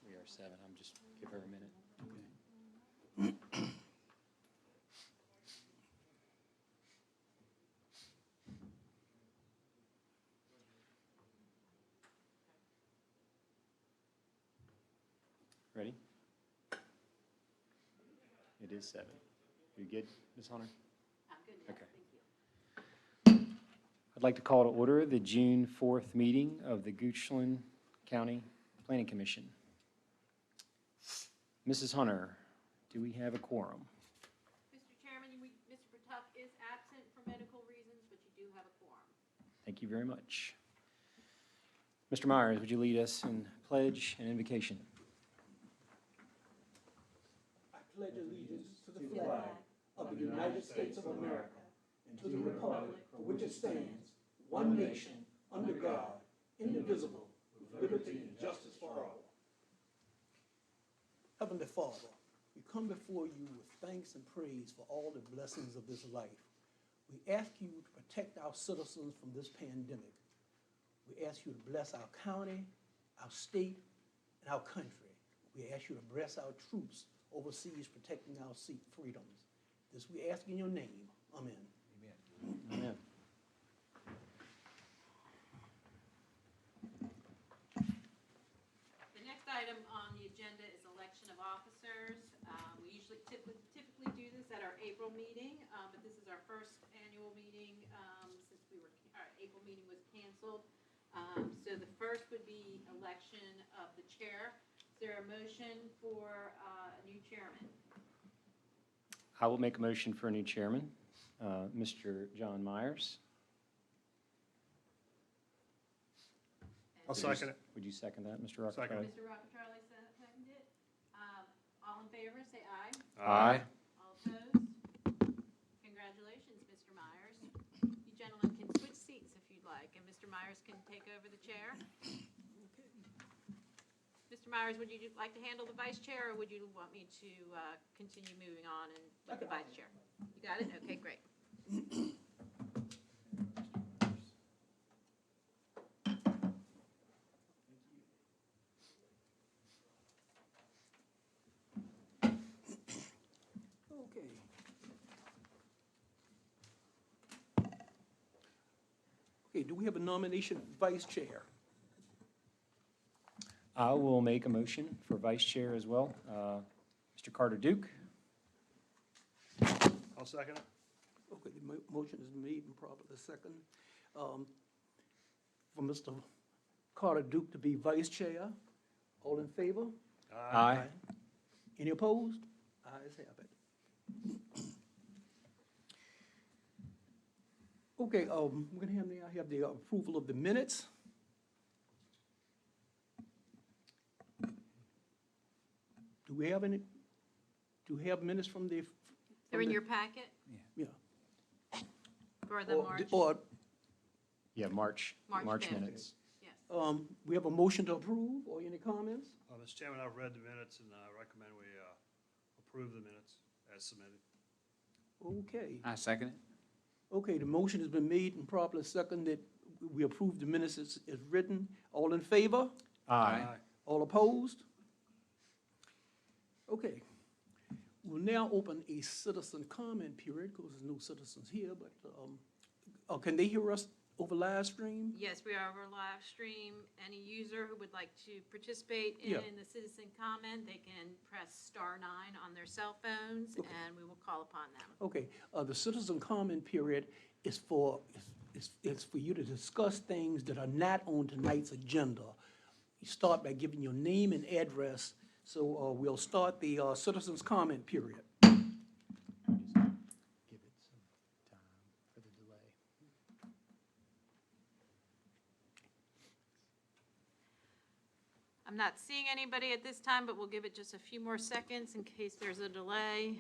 We are 7. I'm just give her a minute. Ready? It is 7. You good, Ms. Hunter? I'm good now, Okay. thank you. I'd like to call to order the June 4th meeting of the Goochland County Planning Commission. Mrs. Hunter, do we have a quorum? Mr. Chairman, Mr. Patuck is absent for medical reasons, but you do have a quorum. Thank you very much. Mr. Myers, would you lead us in pledge and invocation? I pledge allegiance to the flag of the United States of America and to the republic for which it stands, one nation, under God, indivisible, with liberty and justice for all. Heavenly Father, we come before you with thanks and praise for all the blessings of this life. We ask you to protect our citizens from this pandemic. We ask you to bless our county, our state, and our country. We ask you to bless our troops overseas protecting our freedoms. This we ask in your name. Amen. Amen. The next item on the agenda is election of officers. We usually typically do this at our April meeting, but this is our first annual meeting since our April meeting was canceled. So the first would be election of the chair. Is there a motion for a new chairman? I will make a motion for a new chairman, Mr. John Myers. I'll second it. Would you second that, Mr. Rockefeller? Second. Mr. Rockefeller seconded it. All in favor, say aye. Aye. All opposed? Congratulations, Mr. Myers. You gentlemen can switch seats if you'd like, and Mr. Myers can take over the chair. Mr. Myers, would you like to handle the vice chair, or would you want me to continue moving on and with the vice chair? You got it? Okay, great. Okay. Okay, do we have a nomination for vice chair? I will make a motion for vice chair as well. Mr. Carter Duke. I'll second it. Okay, the motion is made and properly second. For Mr. Carter Duke to be vice chair. All in favor? Aye. Any opposed? Ayes have it. Okay, we're gonna have the approval of the minutes. Do we have any, do we have minutes from the? They're in your packet Yeah. for the March? Or, Yeah, March March 5th. minutes. Yes. we have a motion to approve, or any comments? Mr. Chairman, I've read the minutes and I recommend we approve the minutes as submitted. Okay. I second it. Okay, the motion has been made and properly seconded. We approve the minutes as written. All in favor? Aye. All opposed? Okay. We'll now open a citizen comment period, because there's no citizens here, but, can they hear us over live stream? Yes, we are over live stream. Any user who would like to participate Yeah. in the citizen comment, they can press *9 on their cell phones, Okay. and we will call upon them. Okay, the citizen comment period is for you to discuss things that are not on tonight's agenda. You start by giving your name and address, so we'll start the citizens comment period. Just give it some time for the delay. I'm not seeing anybody at this time, but we'll give it just a few more seconds in case there's a delay.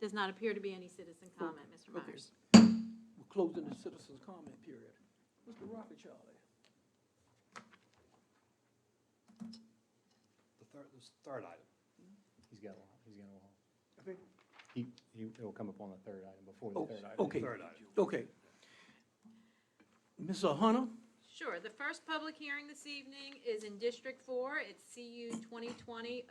Does not appear to be any citizen comment, Mr. Okay. Myers. We're closing the citizens comment period. Mr. Rockefeller. This third item. He's got a while. Okay. He'll come up on the third item before the Oh, third item. okay. Third item. Okay. Ms. Hunter? Sure. The first public hearing this evening is in District 4. It's CU 2020-02,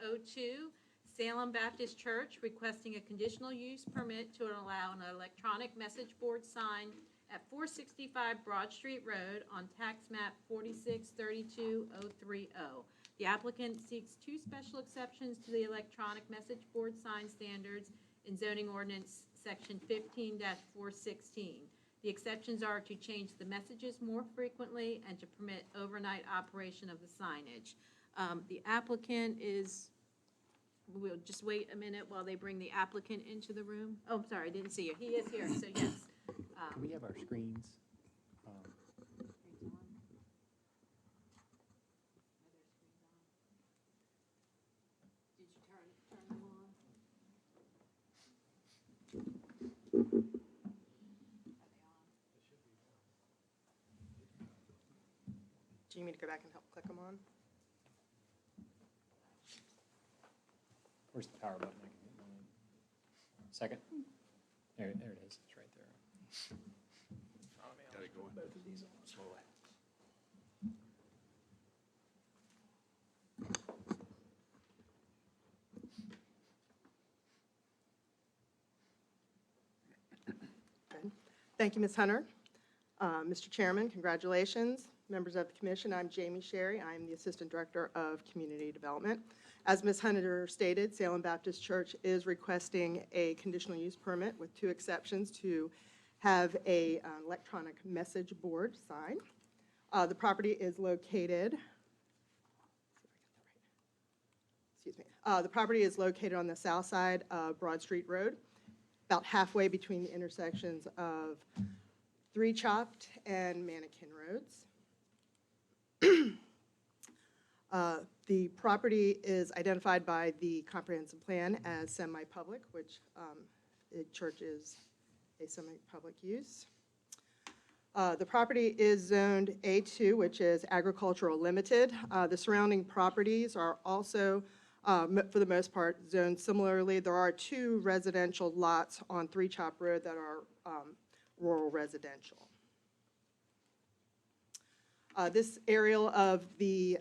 Salem Baptist Church, requesting a conditional use permit to allow an electronic message board sign at 465 Broad Street Road on tax map 4632030. The applicant seeks two special exceptions to the electronic message board sign standards in zoning ordinance section 15-416. The exceptions are to change the messages more frequently and to permit overnight operation of the signage. The applicant is, we'll just wait a minute while they bring the applicant into the room. Oh, I'm sorry, I didn't see you. He is here, so yes. Can we have our screens? Did you turn them on? Do you need me to go back and help click them on? Where's the power button? I can hit mine. Second? There it is. It's right there. Got it going. Both of these on slowly. Good. Thank you, Ms. Hunter. Mr. Chairman, congratulations. Members of the commission, I'm Jamie Sherry. I'm the Assistant Director of Community Development. As Ms. Hunter stated, Salem Baptist Church is requesting a conditional use permit with two exceptions to have a electronic message board sign. The property is located, the property is located on the south side of Broad Street Road, about halfway between the intersections of Three Chopped and Mannequin Roads. The property is identified by the comprehensive plan as semi-public, which the church is a semi-public use. The property is zoned A2, which is agricultural limited. The surrounding properties are also, for the most part, zoned similarly. There are two residential lots on Three Chop Road that are rural residential. This aerial of the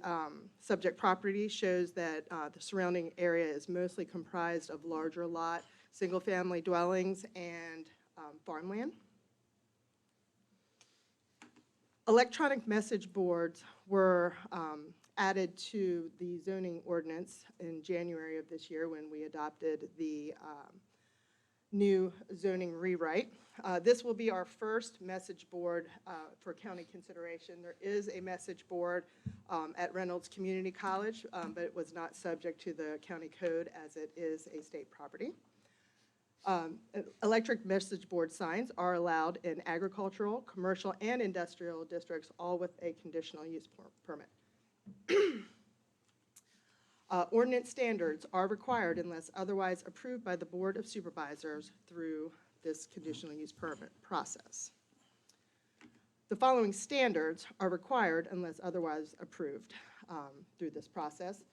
subject property shows that the surrounding area is mostly comprised of larger lot, single-family dwellings, and farmland. Electronic message boards were added to the zoning ordinance in January of this year when we adopted the new zoning rewrite. This will be our first message board for county consideration. There is a message board at Reynolds Community College, but it was not subject to the county code as it is a state property. Electric message board signs are allowed in agricultural, commercial, and industrial districts, all with a conditional use permit. Ordinance standards are required unless otherwise approved by the Board of Supervisors through this conditional use permit process. The following standards are required unless otherwise approved through this process.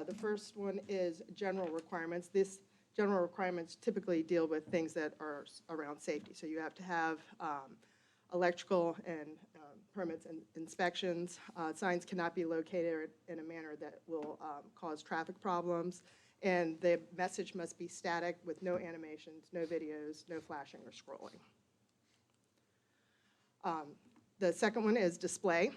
The first one is general requirements. This general requirements typically deal with things that are around safety. So you have to have electrical and permits and inspections. Signs cannot be located in a manner that will cause traffic problems. And the message must be static with no animations, no videos, no flashing or scrolling. The second one is display.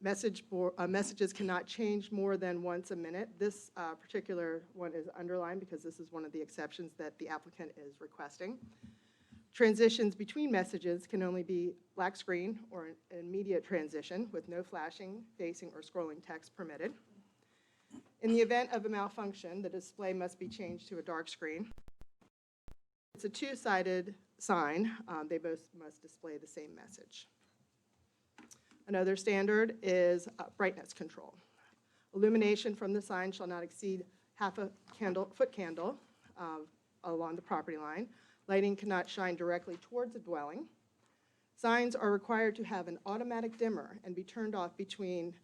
Messages cannot change more than once a minute. This particular one is underlined because this is one of the exceptions that the applicant is requesting. Transitions between messages can only be black screen or an immediate transition with no flashing, facing, or scrolling text permitted. In the event of a malfunction, the display must be changed to a dark screen. It's a two-sided sign. They both must display the same message. Another standard is brightness control. Illumination from the sign shall not exceed half a foot candle along the property line. Lighting cannot shine directly towards a dwelling. Signs are required to have an automatic dimmer and be turned off between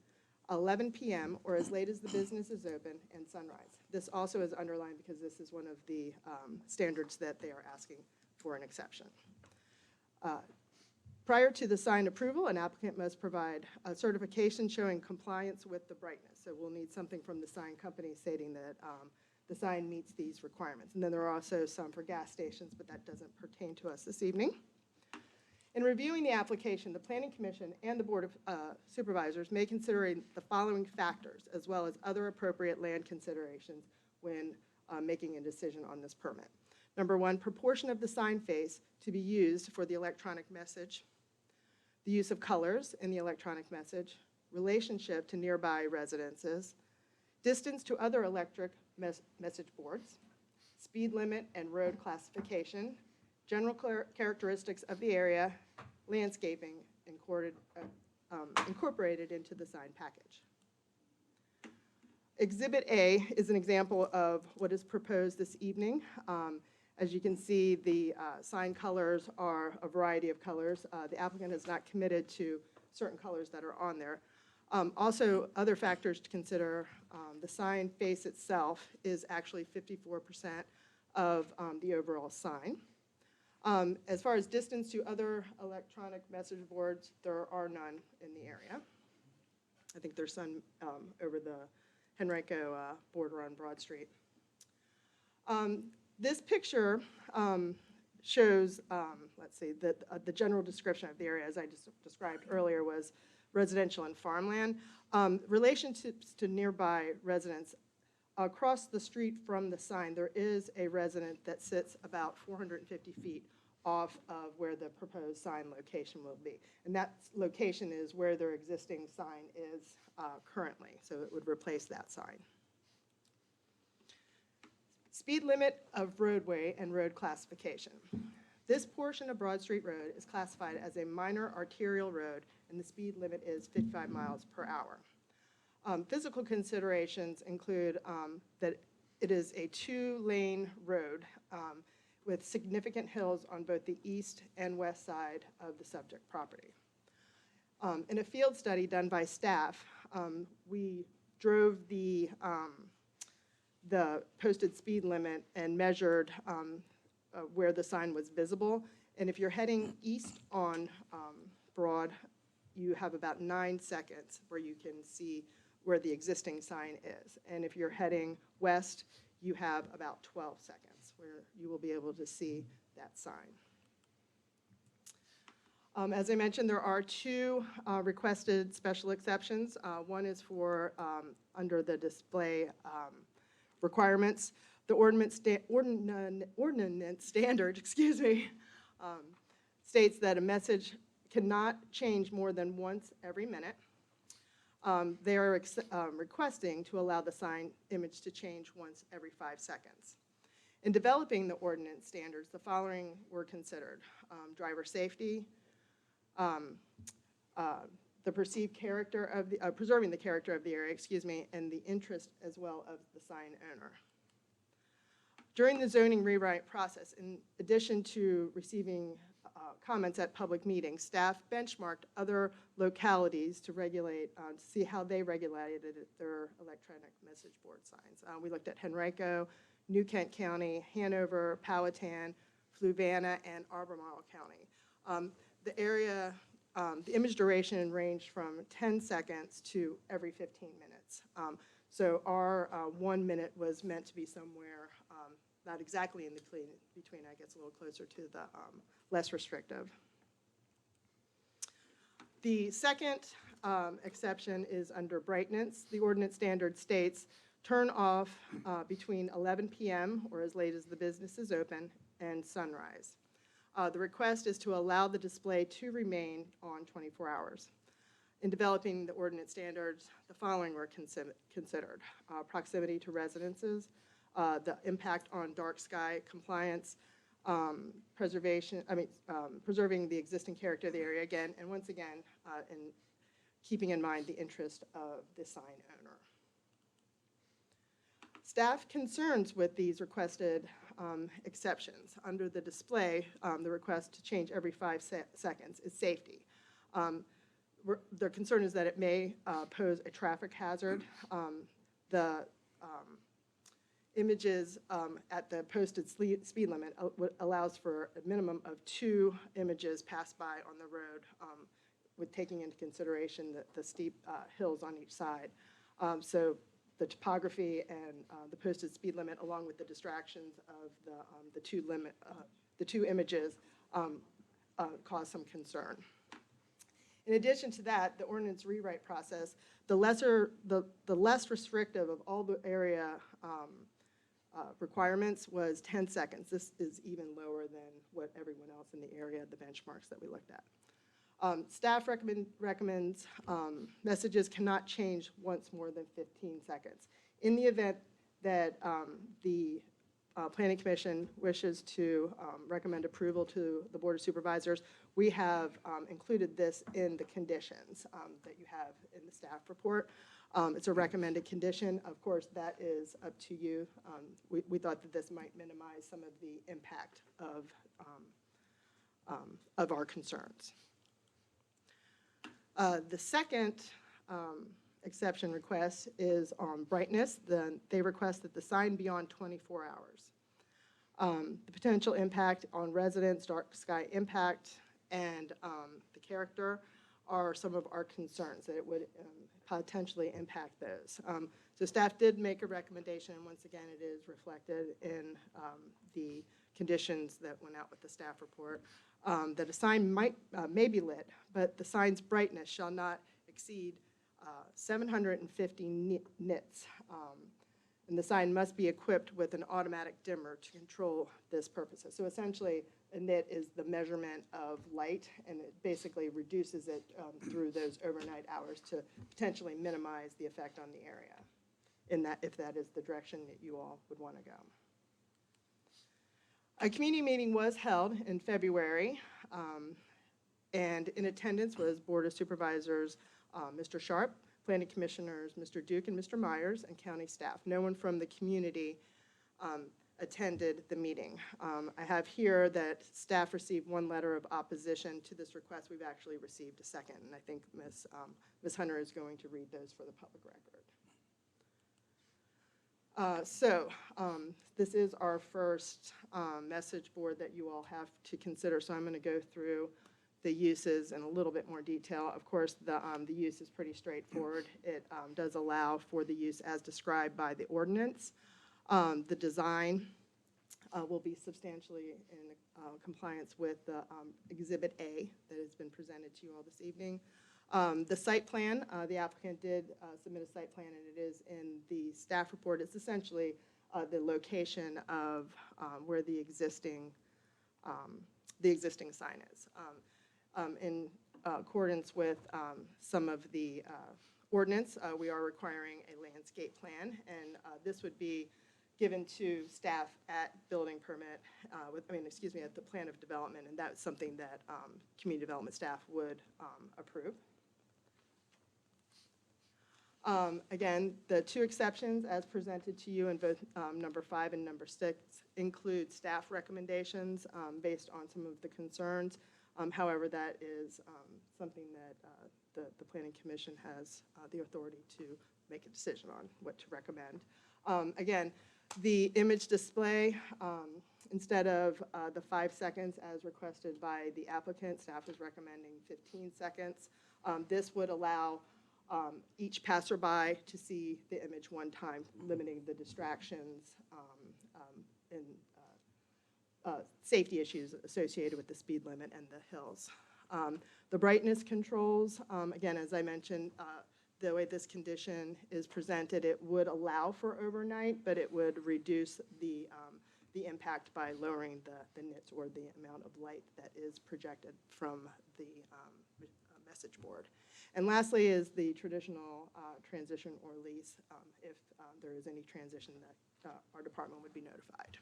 11 p.m. or as late as the business is open and sunrise. This also is underlined because this is one of the standards that they are asking for an exception. Prior to the sign approval, an applicant must provide a certification showing compliance with the brightness. So we'll need something from the sign company stating that the sign meets these requirements. And then there are also some for gas stations, but that doesn't pertain to us this evening. In reviewing the application, the Planning Commission and the Board of Supervisors may consider the following factors, as well as other appropriate land considerations when making a decision on this permit. Number one, proportion of the sign face to be used for the electronic message, the use of colors in the electronic message, relationship to nearby residences, distance to other electric message boards, speed limit and road classification, general characteristics of the area, landscaping incorporated into the sign package. Exhibit A is an example of what is proposed this evening. As you can see, the sign colors are a variety of colors. The applicant has not committed to certain colors that are on there. Also, other factors to consider, the sign face itself is actually 54% of the overall sign. As far as distance to other electronic message boards, there are none in the area. I think there's some over the Henrico border on Broad Street. This picture shows, let's see, that the general description of the area, as I just described earlier, was residential and farmland. Relationships to nearby residents. Across the street from the sign, there is a resident that sits about 450 feet off of where the proposed sign location will be. And that location is where their existing sign is currently, so it would replace that sign. Speed limit of roadway and road classification. This portion of Broad Street Road is classified as a minor arterial road, and the speed limit is 55 miles per hour. Physical considerations include that it is a 2-lane road with significant hills on both the east and west side of the subject property. In a field study done by staff, we drove the posted speed limit and measured where the sign was visible. And if you're heading east on Broad, you have about 9 seconds where you can see where the existing sign is. And if you're heading west, you have about 12 seconds where you will be able to see that sign. As I mentioned, there are 2 requested special exceptions. One is for under the display requirements. The ordinance standard, excuse me, states that a message cannot change more than once every minute. They are requesting to allow the sign image to change once every 5 seconds. In developing the ordinance standards, the following were considered: driver safety, the perceived character of the, preserving the character of the area, excuse me, and the interest as well of the sign owner. During the zoning rewrite process, in addition to receiving comments at public meetings, staff benchmarked other localities to regulate, to see how they regulated their electronic message board signs. We looked at Henrico, New Kent County, Hanover, Powhatan, Fluvanna, and Albemarle County. The area, the image duration ranged from 10 seconds to every 15 minutes. So our 1 minute was meant to be somewhere, not exactly in between, I guess a little closer to the less restrictive. The second exception is under brightness. The ordinance standard states, turn off between 11 p.m. or as late as the business is open and sunrise. The request is to allow the display to remain on 24 hours. In developing the ordinance standards, the following were considered: proximity to residences, the impact on dark sky compliance, preserving the existing character of the area again, and once again, in keeping in mind the interest of the sign owner. Staff concerns with these requested exceptions. Under the display, the request to change every 5 seconds is safety. Their concern is that it may pose a traffic hazard. images at the posted speed limit allows for a minimum of 2 images passed by on the road, with taking into consideration the steep hills on each side. So the topography and the posted speed limit, along with the distractions of the two images, cause some concern. In addition to that, the ordinance rewrite process, the less restrictive of all the area requirements was 10 seconds. This is even lower than what everyone else in the area, the benchmarks that we looked at. Staff recommends messages cannot change once more than 15 seconds. In the event that the Planning Commission wishes to recommend approval to the Board of Supervisors, we have included this in the conditions that you have in the staff report. It's a recommended condition. Of course, that is up to you. We thought that this might minimize some of the impact of our concerns. The second exception request is on brightness. They request that the sign be on 24 hours. The potential impact on residents, dark sky impact, and the character are some of our concerns, that it would potentially impact those. So staff did make a recommendation, and once again, it is reflected in the conditions that went out with the staff report, that a sign may be lit, but the sign's brightness shall not exceed 750 nits. And the sign must be equipped with an automatic dimmer to control this purpose. So essentially, a nit is the measurement of light, and it basically reduces it through those overnight hours to potentially minimize the effect on the area, if that is the direction that you all would want to go. A community meeting was held in February, and in attendance was Board of Supervisors Mr. Sharp, Planning Commissioners Mr. Duke and Mr. Myers, and county staff. No one from the community attended the meeting. I have here that staff received 1 letter of opposition to this request. We've actually received a second, and I think Ms. Hunter is going to read those for the public record. This is our first message board that you all have to consider, so I'm going to go through the uses in a little bit more detail. Of course, the use is pretty straightforward. It does allow for the use as described by the ordinance. The design will be substantially in compliance with the Exhibit A that has been presented to you all this evening. The site plan, the applicant did submit a site plan, and it is in the staff report. It's essentially the location of where the existing sign is. In accordance with some of the ordinance, we are requiring a landscape plan, and this would be given to staff at building permit, at the plan of development, and that's something that community development staff would approve. Again, the 2 exceptions as presented to you in both number 5 and number 6 include staff recommendations based on some of the concerns. However, that is something that the Planning Commission has the authority to make a decision on what to recommend. Again, the image display, instead of the 5 seconds as requested by the applicant, staff is recommending 15 seconds. This would allow each passerby to see the image 1 time, limiting the distractions and safety issues associated with the speed limit and the hills. The brightness controls, again, as I mentioned, the way this condition is presented, it would allow for overnight, but it would reduce the impact by lowering the nits, or the amount of light that is projected from the message board. And lastly is the traditional transition or lease. If there is any transition, that our department would be notified.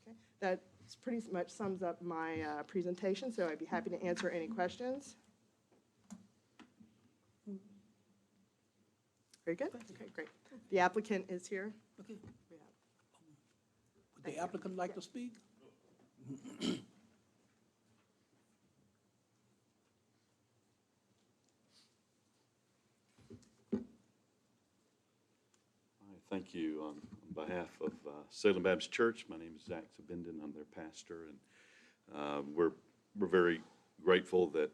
Okay, that pretty much sums up my presentation, so I'd be happy to answer any questions. Very good. Okay, great. The applicant is here. Okay. Would the applicant like to speak? Hi, Thank you. On behalf of Salem Baptist Church, my name is Zach Zabindin. I'm their pastor, and we're very grateful that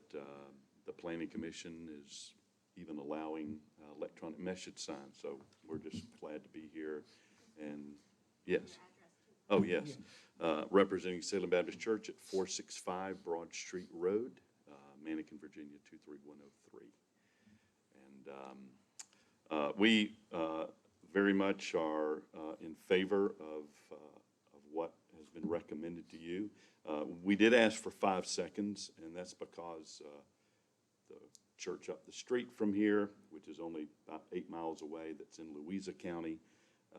the Planning Commission is even allowing electronic message signs. So we're just glad to be here. And yes. Oh, yes. Representing Salem Baptist Church at 465 Broad Street Road, Mannequin, Virginia 23103. And we very much are in favor of what has been recommended to you. We did ask for 5 seconds, and that's because the church up the street from here, which is only about 8 miles away, that's in Louisa County,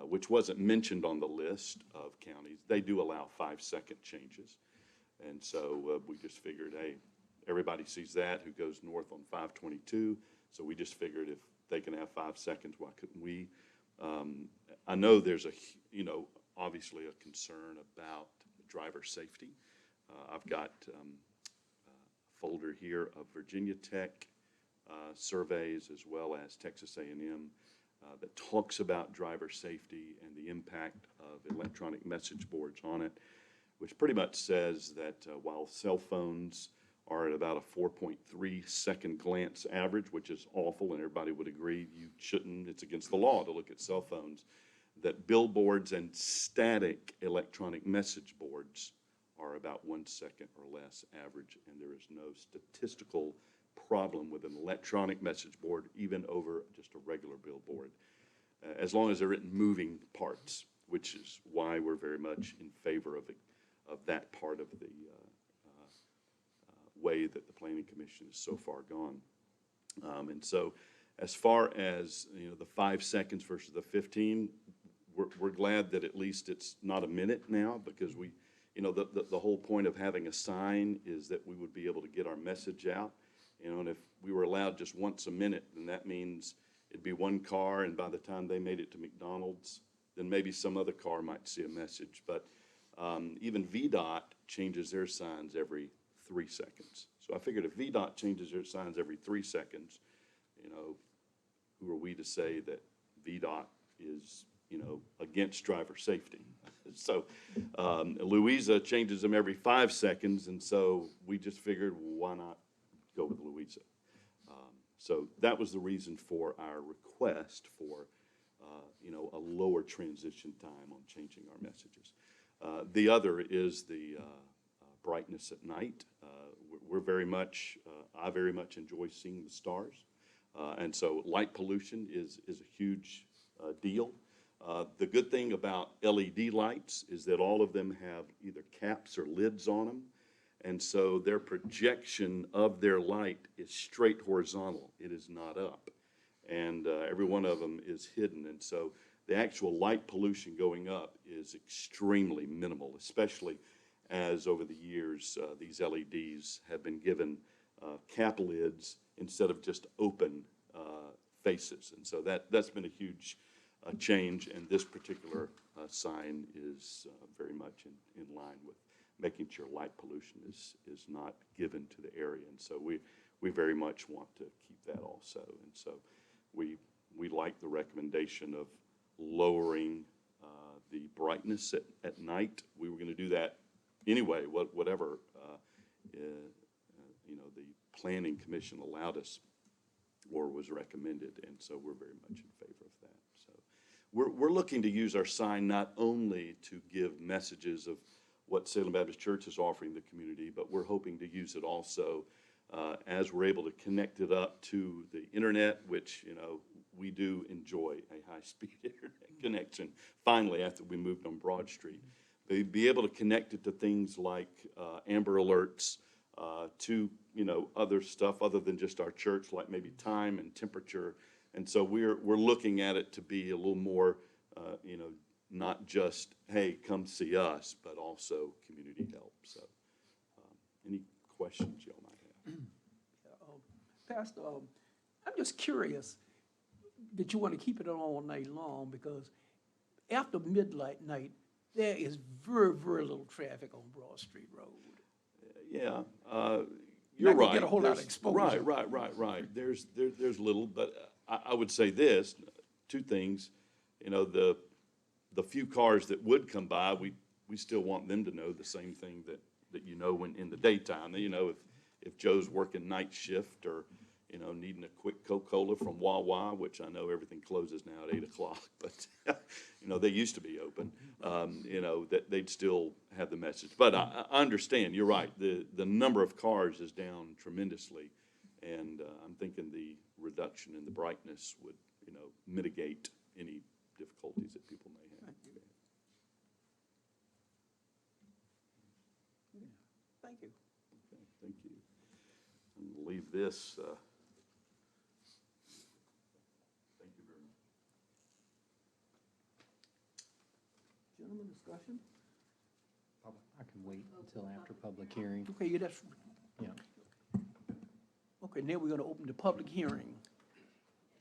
which wasn't mentioned on the list of counties, they do allow 5-second changes. And so we just figured, hey, everybody sees that who goes north on 522, so we just figured if they can have 5 seconds, why couldn't we? I know there's obviously a concern about driver safety. I've got a folder here of Virginia Tech surveys as well as Texas A&M that talks about driver safety and the impact of electronic message boards on it, which pretty much says that while cell phones are at about a 4.3 second glance average, which is awful, and everybody would agree you shouldn't, it's against the law to look at cell phones, that billboards and static electronic message boards are about 1 second or less average, and there is no statistical problem with an electronic message board, even over just a regular billboard, as long as they're in moving parts, which is why we're very much in favor of that part of the way that the Planning Commission has so far gone. And so as far as the 5 seconds versus the 15, we're glad that at least it's not a minute now, because we, the whole point of having a sign is that we would be able to get our message out. And if we were allowed just once a minute, then that means it'd be one car, and by the time they made it to McDonald's, then maybe some other car might see a message. But even VDOT changes their signs every 3 seconds. So I figured if VDOT changes their signs every 3 seconds, who are we to say that VDOT is, against driver safety? So Louisa changes them every 5 seconds, and so we just figured, why not go with Louisa? So that was the reason for our request for, a lower transition time on changing our messages. The other is the brightness at night. We're very much, I very much enjoy seeing the stars. And so light pollution is a huge deal. The good thing about LED lights is that all of them have either caps or lids on them. And so their projection of their light is straight horizontal. It is not up. And every one of them is hidden. And so the actual light pollution going up is extremely minimal, especially as over the years these LEDs have been given cap lids instead of just open faces. And so that's been a huge change, and this particular sign is very much in line with making sure light pollution is not given to the area. And so we very much want to keep that also. And so we like the recommendation of lowering the brightness at night. We were going to do that anyway, whatever the Planning Commission allowed us or was recommended, and so we're very much in favor of that. So we're looking to use our sign not only to give messages of what Salem Baptist Church is offering the community, but we're hoping to use it also as we're able to connect it up to the internet, which we do enjoy a high-speed internet connection. Finally, after we moved on Broad Street, be able to connect it to things like Amber Alerts, to other stuff other than just our church, like maybe time and temperature. And so we're looking at it to be a little more, not just, hey, come see us, but also community help. So any questions y'all might have? Pastor, I'm just curious that you want to keep it on all night long, because after midnight night, there is very, very little traffic on Broad Street Road. Yeah, you're right. Get a whole lot of exposure. Right. There's little, but I would say this, 2 things. you know, the few cars that would come by, we still want them to know the same thing that you know when in the daytime. You know, if Joe's working night shift or, you know, needing a quick Coca-Cola from Wawa, which I know everything closes now at 8 o'clock, but, you know, they used to be open, you know, that they'd still have the message. But I understand, you're right, the number of cars is down tremendously, and I'm thinking the reduction in the brightness would, you know, mitigate any difficulties that people may have. Thank you. Okay, thank you. I'm going to leave this. Thank you very much. Gentlemen, discussion? I can wait until after public hearing. Okay, yeah, that's, Yeah. okay, now we're gonna open the public hearing.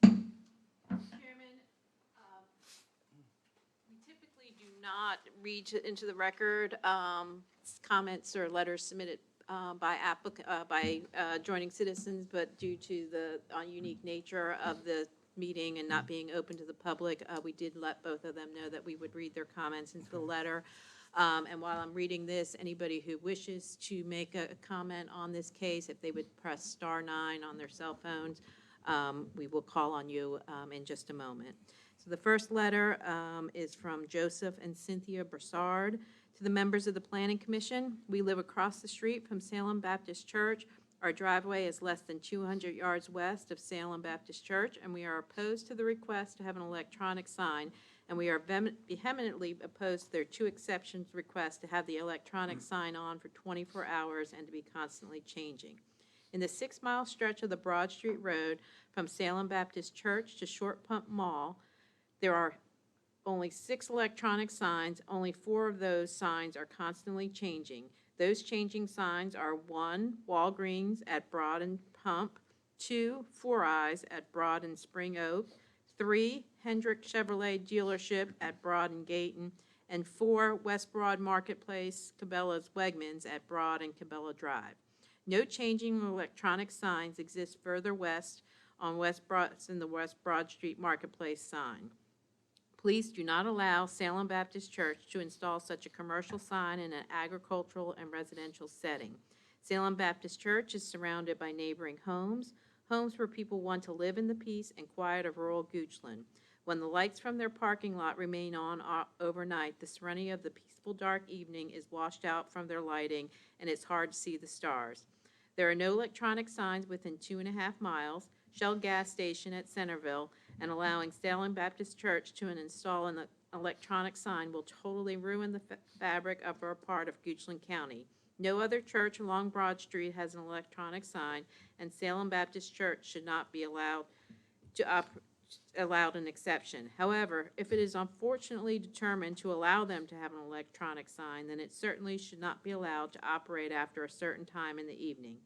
Chairman, we typically do not read into the record comments or letters submitted by joining citizens, but due to the unique nature of the meeting and not being open to the public, we did let both of them know that we would read their comments into the letter. And while I'm reading this, anybody who wishes to make a comment on this case, if they would press star 9 on their cell phones, we will call on you in just a moment. So the first letter is from Joseph and Cynthia Broussard. To the members of the Planning Commission, we live across the street from Salem Baptist Church. Our driveway is less than 200 yards west of Salem Baptist Church, and we are opposed to the request to have an electronic sign, and we are vehemently opposed to their 2 exceptions request to have the electronic sign on for 24 hours and to be constantly changing. In the 6-mile stretch of the Broad Street Road from Salem Baptist Church to Short Pump Mall, there are only 6 electronic signs. Only 4 of those signs are constantly changing. Those changing signs are 1, Walgreens at Broad and Pump, 2, Four Eyes at Broad and Spring Oak, 3, Hendrick Chevrolet Dealership at Broad and Gayton, and 4, West Broad Marketplace, Cabela's Wegmans at Broad and Cabela Drive. No changing electronic signs exist further west on West Broad than the West Broad Street Marketplace sign. Please do not allow Salem Baptist Church to install such a commercial sign in an agricultural and residential setting. Salem Baptist Church is surrounded by neighboring homes where people want to live in the peace and quiet of rural Goochland. When the lights from their parking lot remain on overnight, the serenity of the peaceful dark evening is washed out from their lighting, and it's hard to see the stars. There are no electronic signs within 2.5 miles. Shell gas station at Centerville, and allowing Salem Baptist Church to install an electronic sign will totally ruin the fabric of our part of Goochland County. No other church along Broad Street has an electronic sign, and Salem Baptist Church should not be allowed an exception. However, if it is unfortunately determined to allow them to have an electronic sign, then it certainly should not be allowed to operate after a certain time in the evening.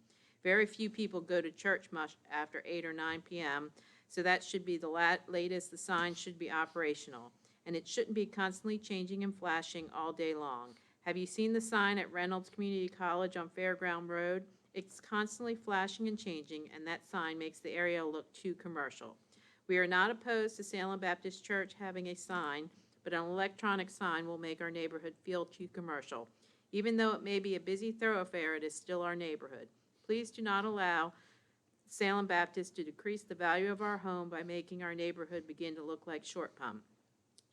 Very few people go to church much after 8 or 9 p.m., so that should be the latest the sign should be operational, and it shouldn't be constantly changing and flashing all day long. Have you seen the sign at Reynolds Community College on Fairground Road? It's constantly flashing and changing, and that sign makes the area look too commercial. We are not opposed to Salem Baptist Church having a sign, but an electronic sign will make our neighborhood feel too commercial. Even though it may be a busy thoroughfare, it is still our neighborhood. Please do not allow Salem Baptist to decrease the value of our home by making our neighborhood begin to look like Short Pump.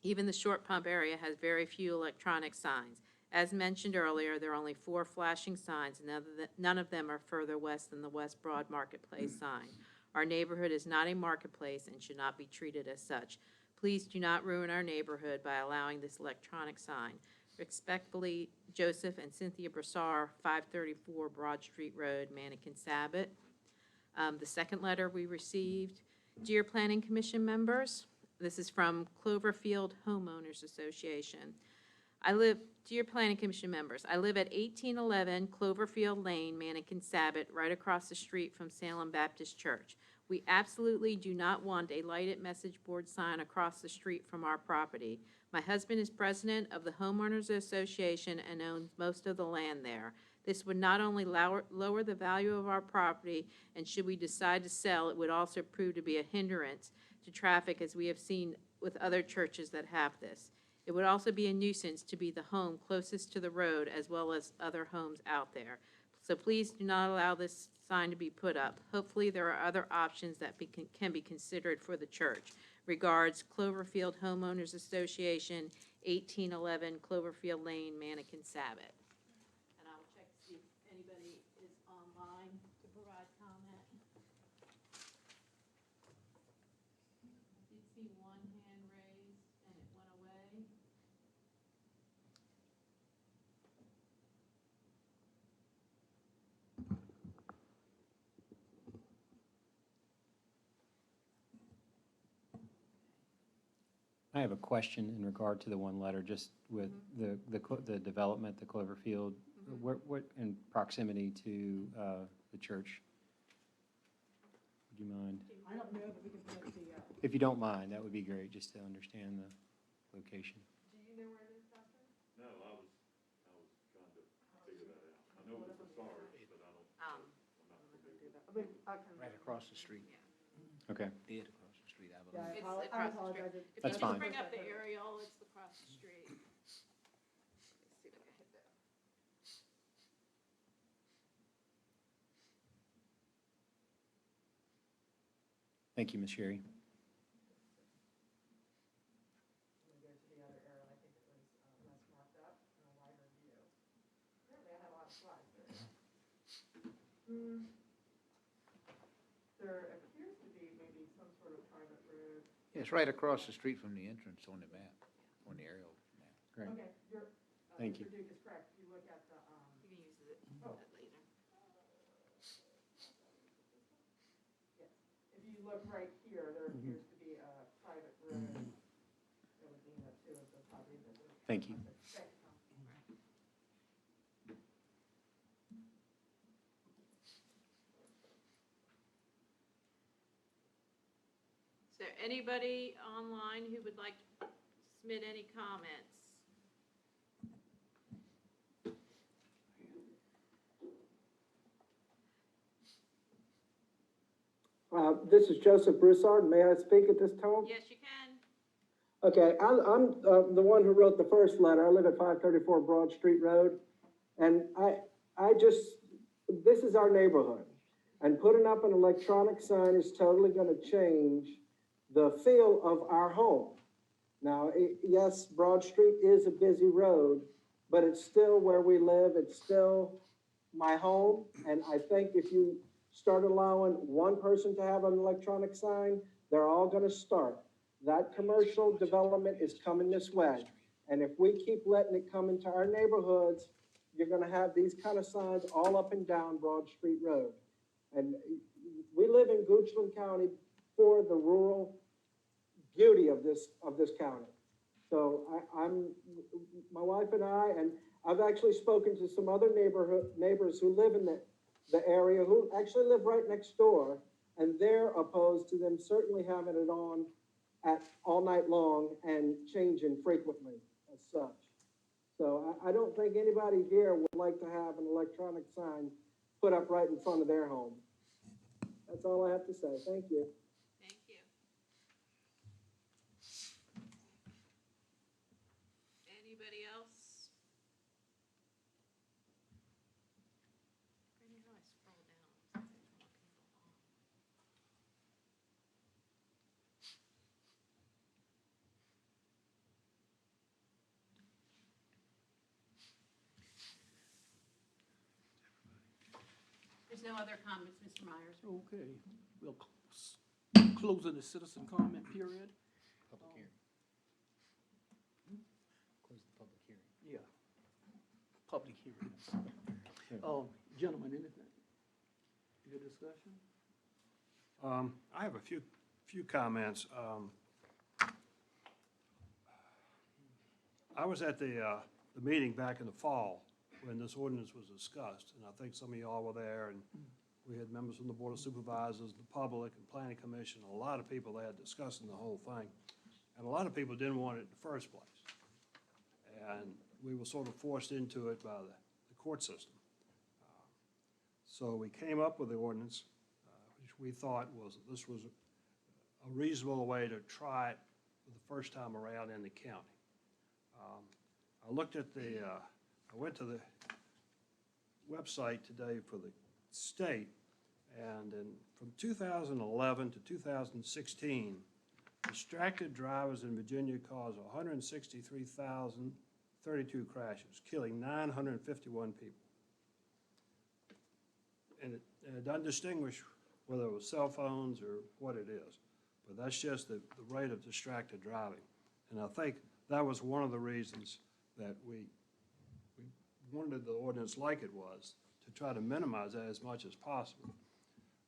Even the Short Pump area has very few electronic signs. As mentioned earlier, there are only 4 flashing signs, and none of them are further west than the West Broad Marketplace sign. Our neighborhood is not a marketplace and should not be treated as such. Please do not ruin our neighborhood by allowing this electronic sign. Respectfully, Joseph and Cynthia Broussard, 534 Broad Street Road, Mannequin-Sabat. The second letter we received, Dear Planning Commission members, this is from Cloverfield Homeowners Association. Dear Planning Commission members, I live at 1811 Cloverfield Lane, Mannequin-Sabat, right across the street from Salem Baptist Church. We absolutely do not want a lighted message board sign across the street from our property. My husband is president of the Homeowners Association and owns most of the land there. This would not only lower the value of our property, and should we decide to sell, it would also prove to be a hindrance to traffic, as we have seen with other churches that have this. It would also be a nuisance to be the home closest to the road as well as other homes out there. So please do not allow this sign to be put up. Hopefully, there are other options that can be considered for the church. Regards, Cloverfield Homeowners Association, 1811 Cloverfield Lane, Mannequin, Sabbath. And I will check to see if anybody is online to provide comment. I did see one hand raised and it went away. I have a question in regard to the one letter, just with the development, the Cloverfield, what in proximity to the church? Would you mind? I don't know, but we can put the, If you don't mind, that would be great, just to understand the location. do you know where it is, Doctor? No, I was trying to figure that out. I know it's a start, but I don't, I'm not familiar. Right across the street, Okay. dead across the street, I Yeah, believe. It's I across the apologize. street. If That's you fine. just bring up the aerial, it's across the street. Let me see if I can hit that. Thank you, Ms. Sherry. Let me go to the other arrow. I think it was less marked up and a wider view. Apparently, I had a lot of slides there. There appears to be maybe some sort of private road. Yeah, it's right across the street from the entrance on the map, on the aerial map. Great. Okay, Thank you. Mr. Duke is correct. If you look at the, You can use it Oh. later. yes, if you look right here, there appears to be a private road that would lead up to the property that we're. Thank you. Thank you, Tom. Is there anybody online who would like to submit any comments? This is Joseph Broussard. May I speak at this time? Yes, you can. Okay, I'm the one who wrote the first letter. I live at 534 Broad Street Road. And this is our neighborhood. And putting up an electronic sign is totally going to change the feel of our home. Now, yes, Broad Street is a busy road, but it's still where we live. It's still my home. And I think if you start allowing one person to have an electronic sign, they're all going to start. That commercial development is coming this way. And if we keep letting it come into our neighborhoods, you're going to have these kind of signs all up and down Broad Street Road. And we live in Goochland County for the rural beauty of this county. So my wife and I've actually spoken to some other neighbors who live in the area, who actually live right next door, and they're opposed to them certainly having it on all night long and changing frequently as such. So I don't think anybody here would like to have an electronic sign put up right in front of their home. That's all I have to say. Thank you. Thank you. Anybody else? How do I scroll down? There's no other comments, Mr. Myers. Okay, we'll closing the citizen comment period. Public hearing. Close the public hearing. Yeah. Public hearings. Gentlemen, anything? Your discussion? I have a few comments. I was at the meeting back in the fall when this ordinance was discussed, and I think some of y'all were there, and we had members from the Board of Supervisors, the public, and Planning Commission, a lot of people there discussing the whole thing. And a lot of people didn't want it in the first place. And we were sort of forced into it by the court system. So we came up with the ordinance, which we thought this was a reasonable way to try it for the first time around in the county. I looked at I went to the website today for the state, and from 2011 to 2016, distracted drivers in Virginia caused 163,032 crashes, killing 951 people. And it doesn't distinguish whether it was cell phones or what it is, but that's just the rate of distracted driving. And I think that was one of the reasons that we wanted the ordinance like it was, to try to minimize that as much as possible.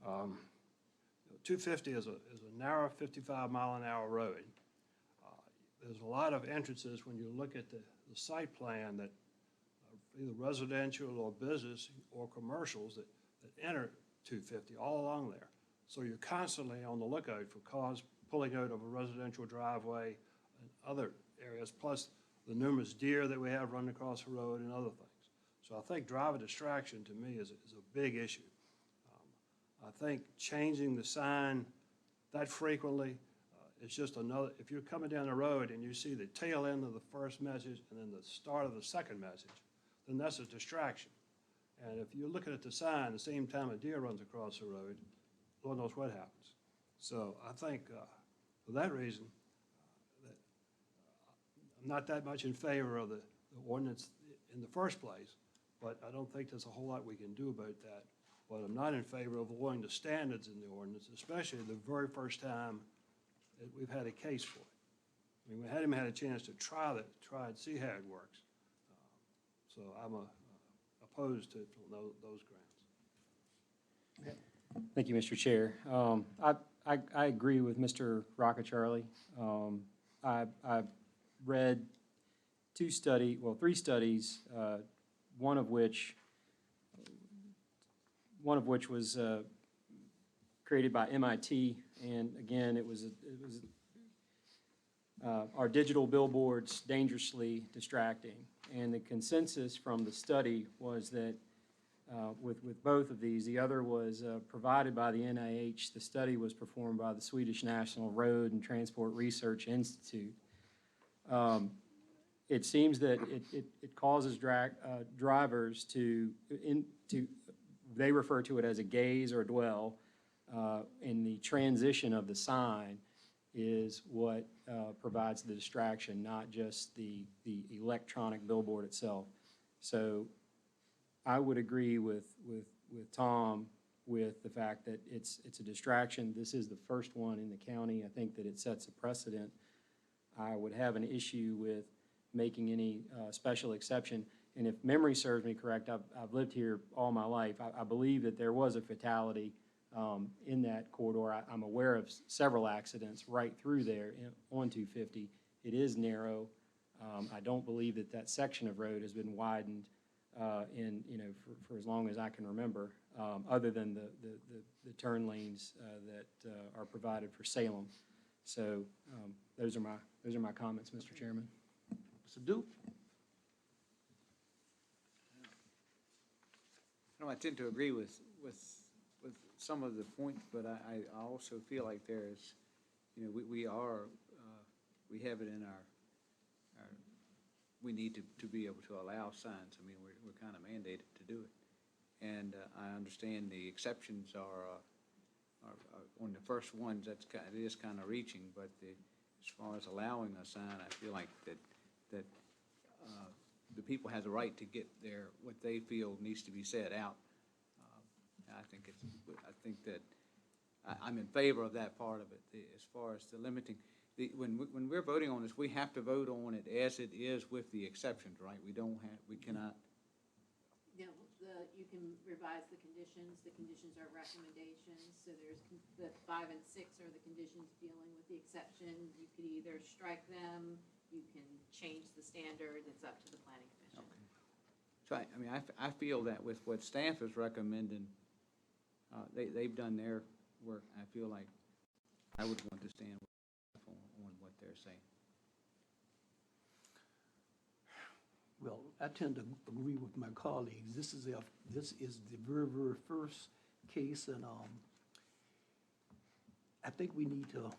250 is a narrow 55-mile-an-hour road. There's a lot of entrances when you look at the site plan that are either residential or business or commercials that enter 250 all along there. So you're constantly on the lookout for cars pulling out of a residential driveway and other areas, plus the numerous deer that we have running across the road and other things. So I think driver distraction to me is a big issue. I think changing the sign that frequently is just another, if you're coming down the road and you see the tail end of the first message and then the start of the second message, then that's a distraction. And if you're looking at the sign the same time a deer runs across the road, Lord knows what happens. So I think for that reason, that I'm not that much in favor of the ordinance in the first place, but I don't think there's a whole lot we can do about that. But I'm not in favor of lowering the standards in the ordinance, especially the very first time that we've had a case for it. I mean, we hadn't had a chance to try and see how it works. So I'm opposed to those grounds. Thank you, Mr. Chair. I agree with Mr. Rockacharlie. I read three studies, one of which was created by MIT, and again, it was are digital billboards dangerously distracting? And the consensus from the study was that with both of these, the other was provided by the NIH. The study was performed by the Swedish National Road and Transport Research Institute. It seems that it causes drivers to they refer to it as a gaze or dwell, and the transition of the sign is what provides the distraction, not just the electronic billboard itself. So I would agree with Tom with the fact that it's a distraction. This is the first one in the county. I think that it sets a precedent. I would have an issue with making any special exception. And if memory serves me correct, I've lived here all my life. I believe that there was a fatality in that corridor. I'm aware of several accidents right through there on 250. It is narrow. I don't believe that section of road has been widened for as long as I can remember, other than the turn lanes that are provided for Salem. So those are my comments, Mr. Chairman. Mr. Duke? I tend to agree with some of the points, but I also feel like there's, we have it in our we need to be able to allow signs. I mean, we're kind of mandated to do it. And I understand the exceptions are on the first ones, it is kind of reaching, but as far as allowing a sign, I feel like that the people have the right to get what they feel needs to be said out. I think that I'm in favor of that part of it. As far as the limiting, when we're voting on this, we have to vote on it as it is with the exceptions, right? We cannot. No, you can revise the conditions. The conditions are recommendations. So there's the 5 and 6 are the conditions dealing with the exception. You could either strike them, you can change the standard. It's up to the planning commission. Okay. So I feel that with what staff is recommending, they've done their work. I feel like I would want to stand on what they're saying. Well, I tend to agree with my colleagues. This is the very, very first case, and I think we need to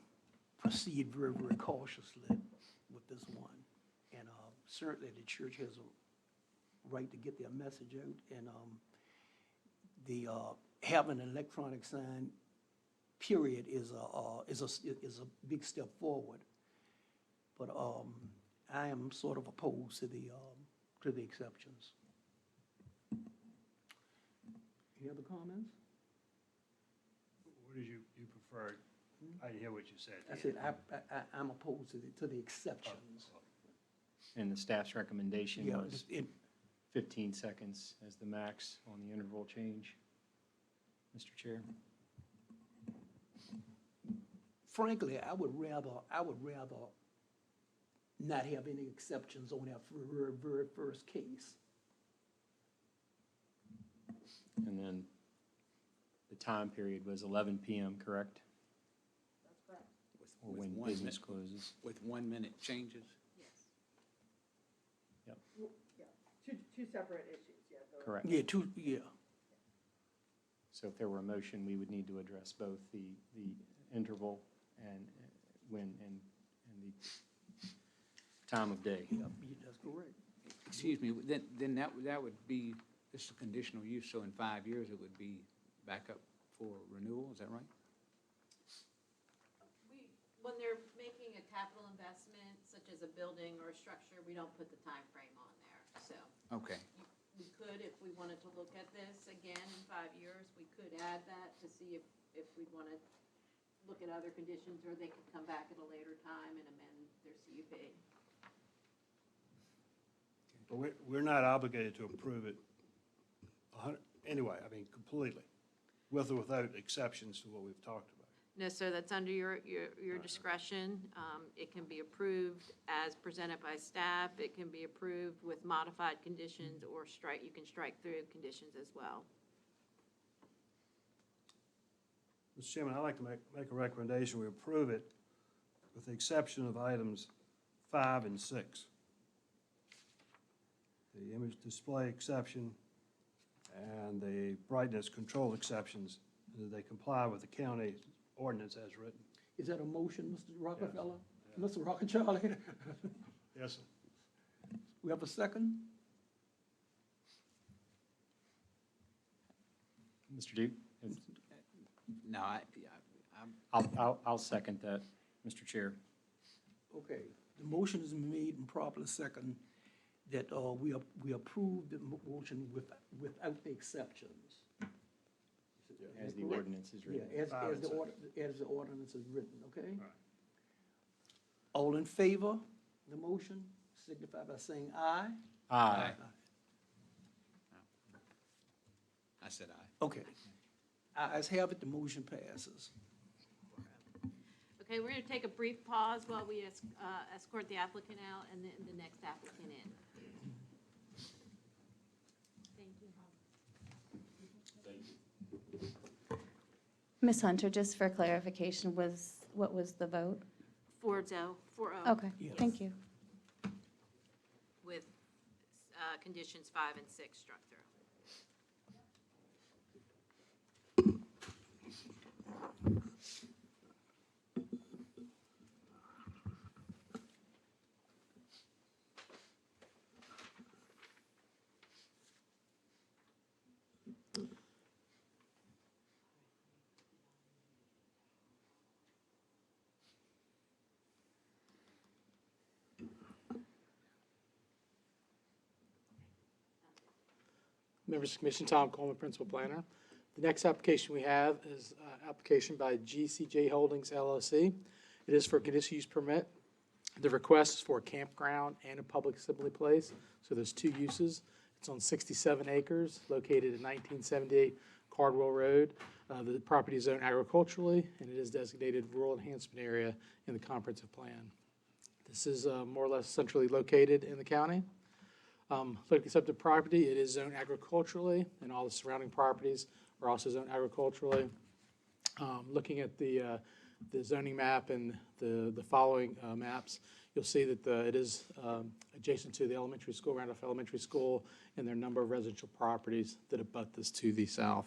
proceed very, very cautiously with this one. And certainly the church has a right to get their message out. And having an electronic sign, period, is a big step forward. But I am sort of opposed to the exceptions. Any other comments? What did you prefer? I didn't hear what you said. I said, I'm opposed to the exceptions. And the staff's recommendation Yeah, was 15 seconds as the max on the interval change. Mr. Chair? Frankly, I would rather not have any exceptions on that very, very first case. And then the time period was 11 PM, correct? That's correct. Or With when one business minute- closes? With 1 minute changes? Yes. Two separate issues, yeah. Correct. Yeah. So if there were a motion, we would need to address both the interval and when and the time of day. Yeah, that's correct. Excuse me, then that would be, this is conditional use, so in 5 years, it would be back up for renewal, is that right? When they're making a capital investment, such as a building or a structure, we don't put the time frame on there, so. Okay, We could, if we wanted to look at this again in 5 years, we could add that to see if we'd want to look at other conditions, or they could come back at a later time and amend their CUP. But we're not obligated to approve it anyway, I mean, completely, with or without exceptions to what we've talked about. No, sir, that's under your discretion. It can be approved as presented by staff. It can be approved with modified conditions, or you can strike through conditions as well. Mr. Chairman, I'd like to make a recommendation, we approve it with the exception of items 5 and 6. The image display exception and the brightness control exceptions, and that they comply with the county ordinance as written. Is that a motion, Mr. Rockefeller? Mr. Rockefeller? Yes, sir. We have a second? Mr. Duke? no, I'll second that, Mr. Chair. Okay, the motion is made and properly second that we approve the motion without the exceptions. As the ordinance is written. Yeah, Five and as the ordinance is written, okay? Right. All in favor of the motion, signify by saying aye. Aye. I said aye. Okay. Ayes have it, the motion passes. Okay, we're going to take a brief pause while we escort the applicant out and then the next applicant in. Thank you. Ms. Hunter, just for clarification, what was the vote? 4-0, Okay, Yes. thank you. with conditions 5 and 6 struck through. Members of the Commission, Tom Coleman, Principal Planner. The next application we have is application by GCJ Holdings LLC. It is for a conditional use permit. The request is for a campground and a public assembly place, so there's two uses. It's on 67 acres, located at 1978 Cardwell Road. The property is zoned agriculturally, and it is designated rural enhancement area in the comprehensive plan. This is more or less centrally located in the county. Looking at the property, it is zoned agriculturally, and all the surrounding properties are also zoned agriculturally. Looking at the zoning map and the following maps, you'll see that it is adjacent to the elementary school, Randolph Elementary School, and there are a number of residential properties that abut this to the south.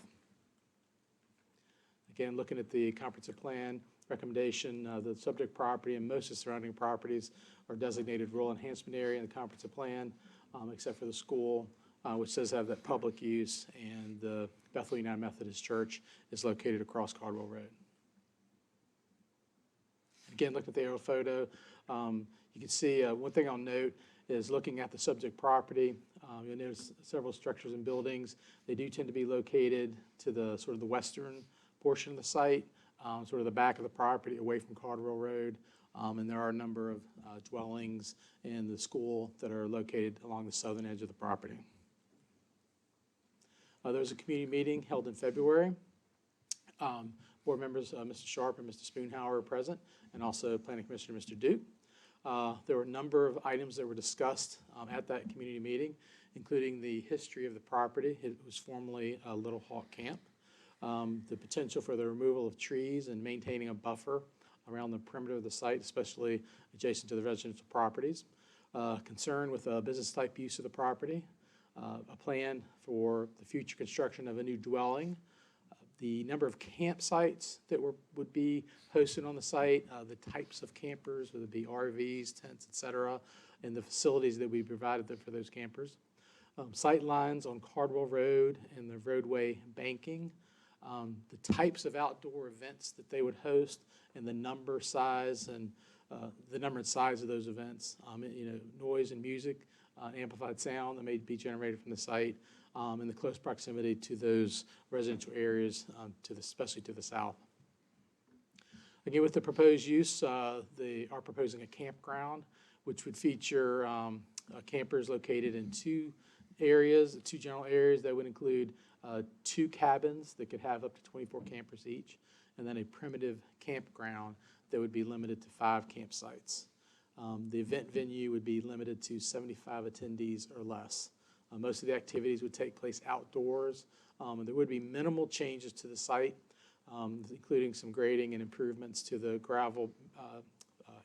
Again, looking at the comprehensive plan recommendation, the subject property and most of the surrounding properties are designated rural enhancement area in the comprehensive plan, except for the school, which does have that public use, and the Bethel United Methodist Church is located across Cardwell Road. Again, looking at the aerial photo, you can see one thing I'll note is looking at the subject property. You'll notice several structures and buildings. They do tend to be located to the sort of the western portion of the site, sort of the back of the property away from Cardwell Road. And there are a number of dwellings in the school that are located along the southern edge of the property. There was a community meeting held in February. Board members, Mr. Sharp and Mr. Spoonhour were present, and also Planning Commissioner Mr. Duke. There were a number of items that were discussed at that community meeting, including the history of the property. It was formerly a Little Hawk Camp. The potential for the removal of trees and maintaining a buffer around the perimeter of the site, especially adjacent to the residential properties. Concern with a business-type use of the property. A plan for the future construction of a new dwelling. The number of campsites that would be hosted on the site, the types of campers, whether it be RVs, tents, et cetera, and the facilities that we provided for those campers. Sight lines on Cardwell Road and the roadway banking. The types of outdoor events that they would host, and the number, size, and the number and size of those events. Noise and music, amplified sound that may be generated from the site, and the close proximity to those residential areas, especially to the south. Again, with the proposed use, they are proposing a campground, which would feature campers located in two general areas that would include 2 cabins that could have up to 24 campers each, and then a primitive campground that would be limited to 5 campsites. The event venue would be limited to 75 attendees or less. Most of the activities would take place outdoors, and there would be minimal changes to the site, including some grading and improvements to the gravel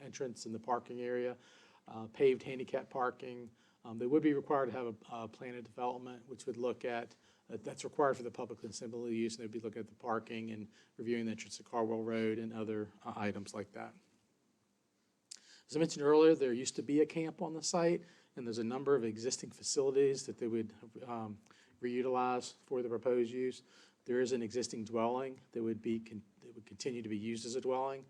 entrance in the parking area, paved handicap parking. They would be required to have a plan of development, which would look at, that's required for the public assembly use, and they'd be looking at the parking and reviewing the entrance to Cardwell Road and other items like that. As I mentioned earlier, there used to be a camp on the site, and there's a number of existing facilities that they would reutilize for the proposed use. There is an existing dwelling that would continue to be used as a dwelling.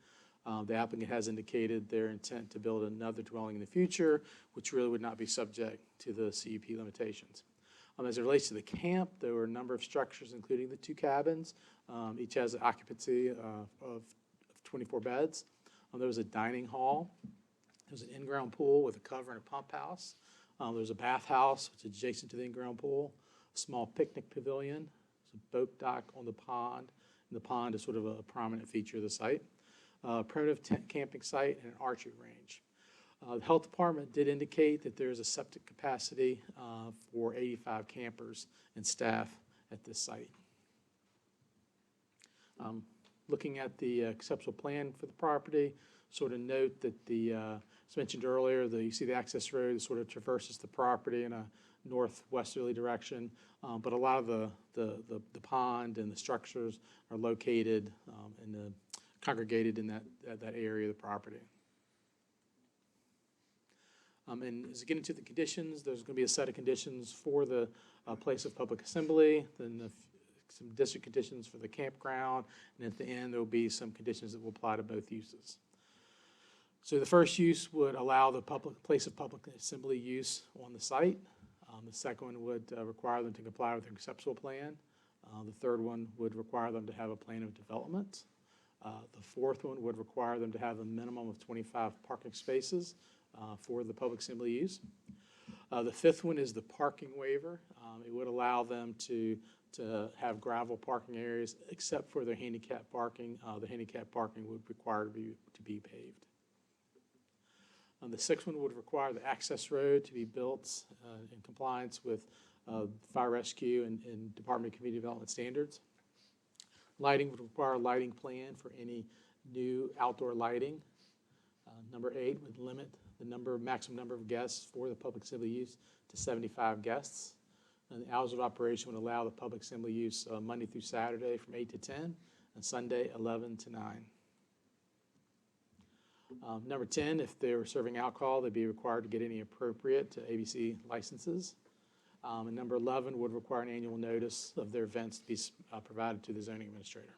The applicant has indicated their intent to build another dwelling in the future, which really would not be subject to the CUP limitations. As it relates to the camp, there were a number of structures, including the 2 cabins. Each has an occupancy of 24 beds. There was a dining hall. There was an in-ground pool with a cover and a pump house. There was a bathhouse, which is adjacent to the in-ground pool, a small picnic pavilion, there's a boat dock on the pond, and the pond is sort of a prominent feature of the site. Primitive tent camping site and an archery range. The health department did indicate that there is a septic capacity for 85 campers and staff at this site. Looking at the conceptual plan for the property, sort of note that as mentioned earlier, you see the access road that sort of traverses the property in a northwesterly direction, but a lot of the pond and the structures are located and congregated in that area of the property. And as we get into the conditions, there's going to be a set of conditions for the place of public assembly, then some district conditions for the campground, and at the end, there will be some conditions that will apply to both uses. So the first use would allow the place of public assembly use on the site. The second one would require them to comply with their conceptual plan. The third one would require them to have a plan of development. The fourth one would require them to have a minimum of 25 parking spaces for the public assembly use. The fifth one is the parking waiver. It would allow them to have gravel parking areas, except for their handicap parking. The handicap parking would require to be paved. The sixth one would require the access road to be built in compliance with fire rescue and Department of Community Development standards. Lighting would require a lighting plan for any new outdoor lighting. Number 8 would limit the maximum number of guests for the public assembly use to 75 guests. And the hours of operation would allow the public assembly use Monday through Saturday from 8 to 10, and Sunday, 11 to 9. Number 10, if they were serving alcohol, they'd be required to get any appropriate ABC licenses. And number 11 would require an annual notice of their events to be provided to the zoning administrator.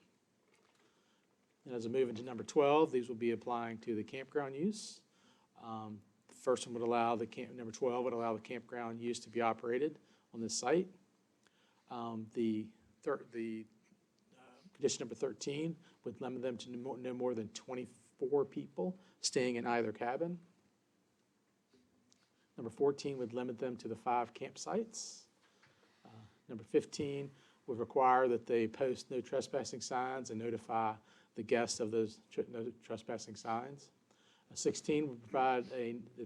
And as I move into number 12, these will be applying to the campground use. The first one would allow number 12 would allow the campground use to be operated on this site. Condition number 13 would limit them to no more than 24 people staying in either cabin. Number 14 would limit them to the 5 campsites. Number 15 would require that they post no trespassing signs and notify the guests of those no trespassing signs. 16 would provide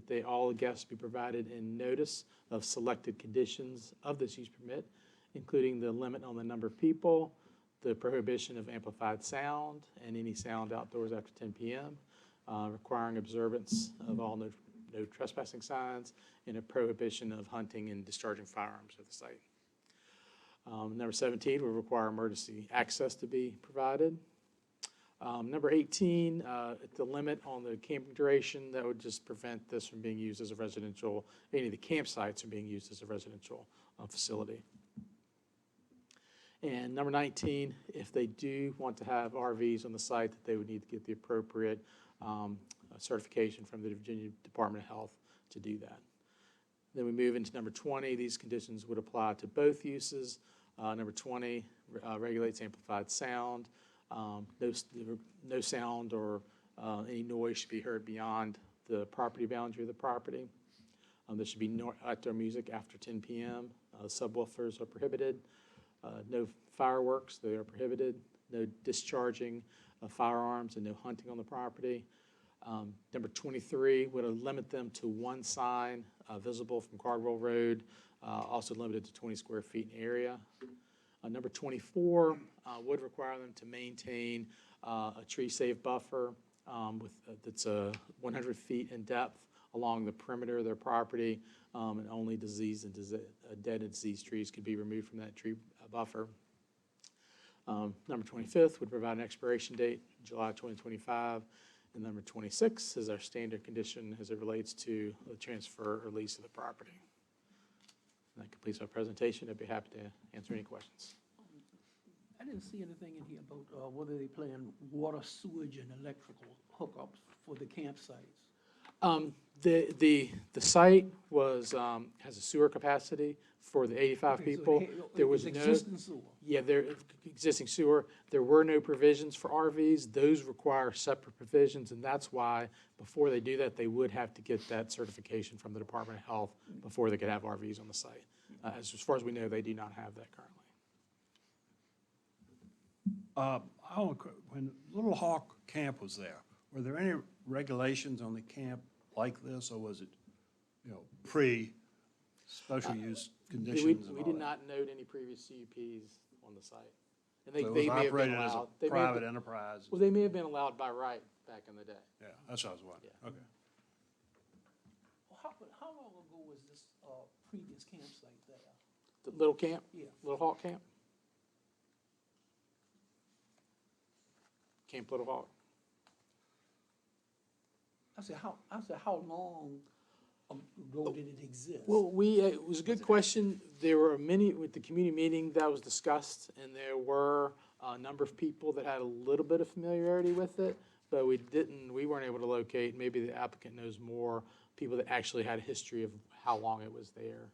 that all guests be provided in notice of selected conditions of this use permit, including the limit on the number of people, the prohibition of amplified sound and any sound outdoors after 10 p.m., requiring observance of all no trespassing signs, and a prohibition of hunting and discharging firearms at the site. Number 17 would require emergency access to be provided. Number 18, the limit on the camping duration, that would just prevent this from being used as a residential, any of the campsites from being used as a residential facility. And number 19, if they do want to have RVs on the site, that they would need to get the appropriate certification from the Virginia Department of Health to do that. Then we move into number 20. These conditions would apply to both uses. Number 20 regulates amplified sound. No sound or any noise should be heard beyond the property boundary of the property. There should be no outdoor music after 10 p.m. Subwoofers are prohibited. No fireworks, they are prohibited. No discharging of firearms and no hunting on the property. Number 23 would limit them to 1 sign visible from Cardwell Road, also limited to 20 square feet in area. Number 24 would require them to maintain a tree-safe buffer that's 100 feet in depth along the perimeter of their property, and only dead and diseased trees could be removed from that tree buffer. Number 25 would provide an expiration date, July 2025. And number 26 is our standard condition as it relates to the transfer or lease of the property. That completes our presentation. I'd be happy to answer any questions. I didn't see anything in here about whether they plan water, sewage, and electrical hookups for the campsites. The site has a sewer capacity for the 85 Okay, so people. There was no existing sewer. Yeah, there existing sewer. There were no provisions for RVs. Those require separate provisions, and that's why before they do that, they would have to get that certification from the Department of Health before they could have RVs on the site. As far as we know, they do not have that currently. When Little Hawk Camp was there, were there any regulations on the camp like this, or was it, pre-special use conditions and We all did that? not note any previous CUPs on the site. And So it was they may have been operated as a allowed. They may have private been- enterprise? Well, they may have been allowed by right back in the day. Yeah, that's what I was wondering. Yeah. Okay. How long ago was this previous campsite there? The Little Camp? Yeah. Little Hawk Camp? Camp Little Hawk. I said, how long ago did it exist? Well, it was a good question. There were many, with the community meeting that was discussed, and there were a number of people that had a little bit of familiarity with it, but we weren't able to locate, maybe the applicant knows more, people that actually had a history of how long it was there.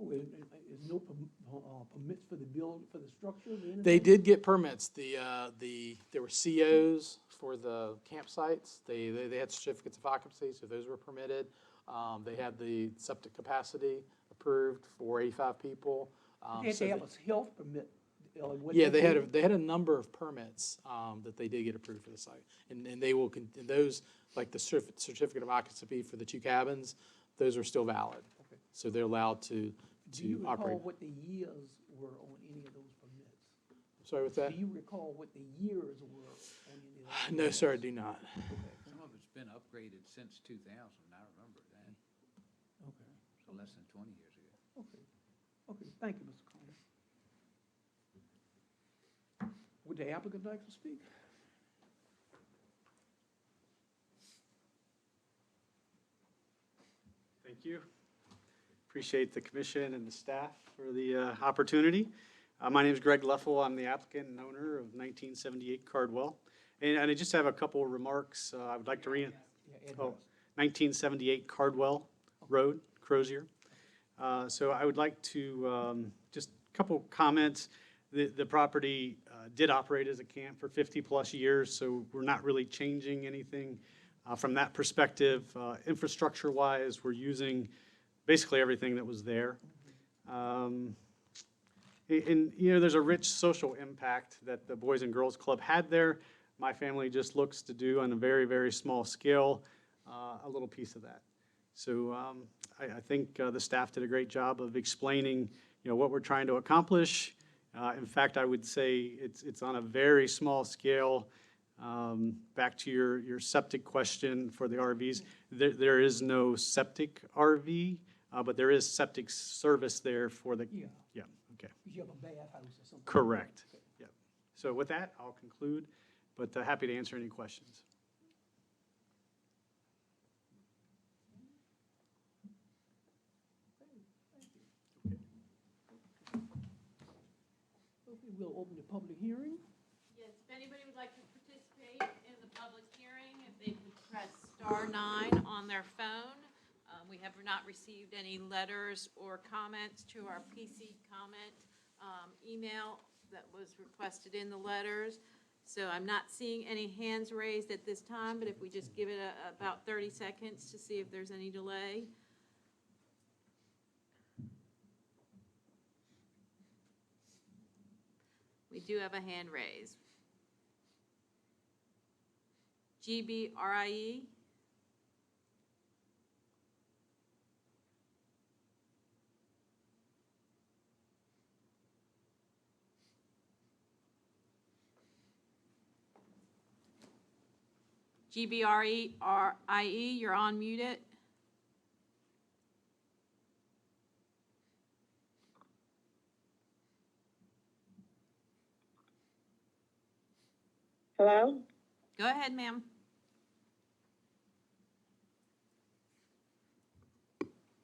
Oh, is no permits for the structure or anything? They did get permits. There were COs for the campsites. They had certificates of occupancy, so those were permitted. They had the septic capacity approved for 85 people. They have a health permit. Yeah, they had a number of permits that they did get approved for the site. And they will, and those, like the certificate of occupancy for the 2 cabins, those are still valid. Okay. So they're allowed to Do you operate. recall what the years were on any of those permits? Sorry, with that? Do you recall what the years were on any of those? No, sir, I do not. Some of it's been upgraded since 2000, I remember that, Okay, so less than 20 years ago. okay, thank you, Mr. Carter. Would the applicant like to speak? Thank you. Appreciate the commission and the staff for the opportunity. My name is Greg Leffel. I'm the applicant and owner of 1978 Cardwell. And I just have a couple of remarks I would like to read. Oh, 1978 Cardwell Road, Crozier. So I would like to, just a couple comments. The property did operate as a camp for 50-plus years, so we're not really changing anything from that perspective. Infrastructure-wise, we're using basically everything that was there. And, you know, there's a rich social impact that the Boys and Girls Club had there. My family just looks to do on a very, very small scale, a little piece of that. So I think the staff did a great job of explaining, you know, what we're trying to accomplish. In fact, I would say it's on a very small scale. Back to your septic question for the RVs, there is no septic RV, but there is septic service there for the, Yeah. yeah, okay, You have a bathhouse or something? correct, yeah. So with that, I'll conclude, but happy to answer any questions. Okay, we'll open the public hearing. Yes, if anybody would like to participate in the public hearing, if they could press *9 on their phone. We have not received any letters or comments to our PC comment email that was requested in the letters. So I'm not seeing any hands raised at this time, but if we just give it about 30 seconds to see if there's any delay. We do have a hand raised. GBRIE. GBRIE, you're on muted. Hello? Go ahead, ma'am.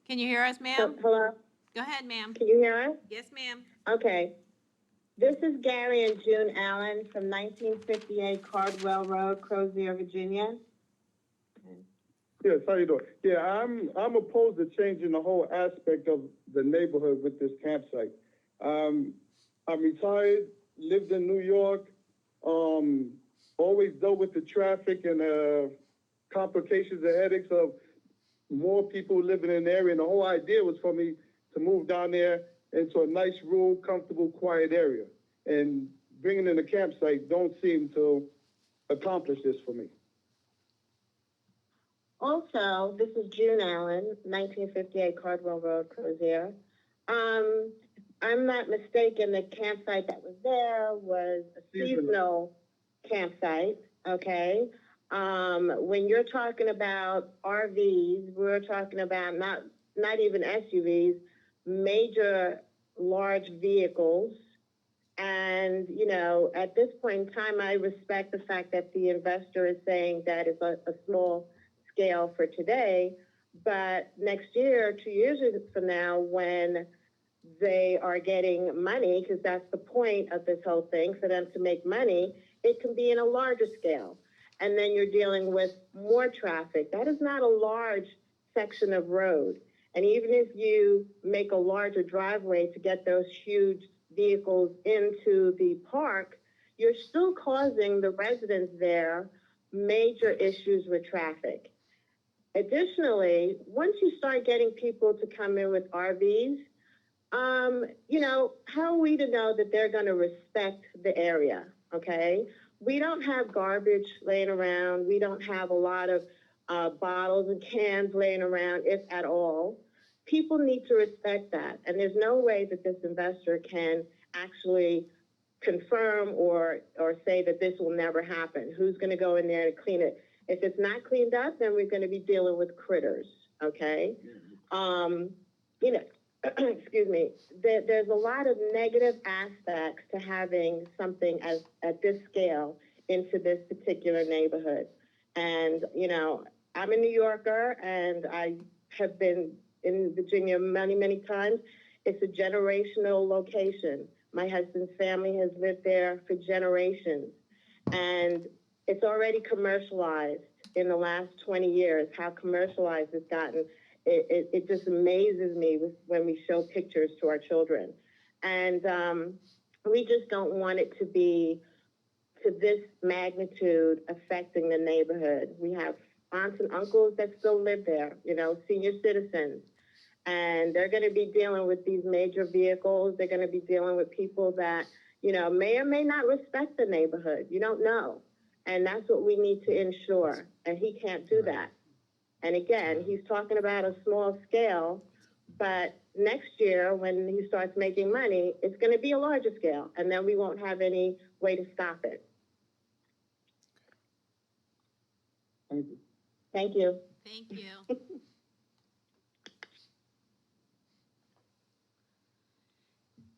Can you hear us, ma'am? Hello? Go ahead, ma'am. Can you hear us? Yes, ma'am. Okay. This is Gary and June Allen from 1958 Cardwell Road, Crozier, Virginia. Yes, how you doing? Yeah, I'm opposed to changing the whole aspect of the neighborhood with this campsite. I'm retired, lived in New York, always dealt with the traffic and complications and headaches of more people living in the area. And the whole idea was for me to move down there into a nice, rural, comfortable, quiet area. And bringing in a campsite don't seem to accomplish this for me. Also, this is June Allen, 1958 Cardwell Road, Crozier. I'm not mistaken, the campsite that was there was a seasonal campsite, okay? When you're talking about RVs, we're talking about not even SUVs, major large vehicles. And, you know, at this point in time, I respect the fact that the investor is saying that it's a small scale for today, but next year, 2 years from now, when they are getting money, because that's the point of this whole thing, for them to make money, it can be in a larger scale. And then you're dealing with more traffic. That is not a large section of road. And even if you make a larger driveway to get those huge vehicles into the park, you're still causing the residents there major issues with traffic. Additionally, once you start getting people to come in with RVs, you know, how are we to know that they're going to respect the area, okay? We don't have garbage laying around. We don't have a lot of bottles and cans laying around, if at all. People need to respect that. And there's no way that this investor can actually confirm or say that this will never happen. Who's going to go in there and clean it? If it's not cleaned up, then we're going to be dealing with critters, okay? You know, excuse me, there's a lot of negative aspects to having something at this scale into this particular neighborhood. And, you know, I'm a New Yorker and I have been in Virginia many, many times. It's a generational location. My husband's family has lived there for generations. And it's already commercialized in the last 20 years, how commercialized it's gotten. It just amazes me when we show pictures to our children. And we just don't want it to be to this magnitude affecting the neighborhood. We have aunts and uncles that still live there, you know, senior citizens. And they're going to be dealing with these major vehicles. They're going to be dealing with people that, you know, may or may not respect the neighborhood. You don't know. And that's what we need to ensure. And he can't do that. And again, he's talking about a small scale, but next year when he starts making money, it's going to be a larger scale. And then we won't have any way to stop it. Thank you. Thank you. Thank you.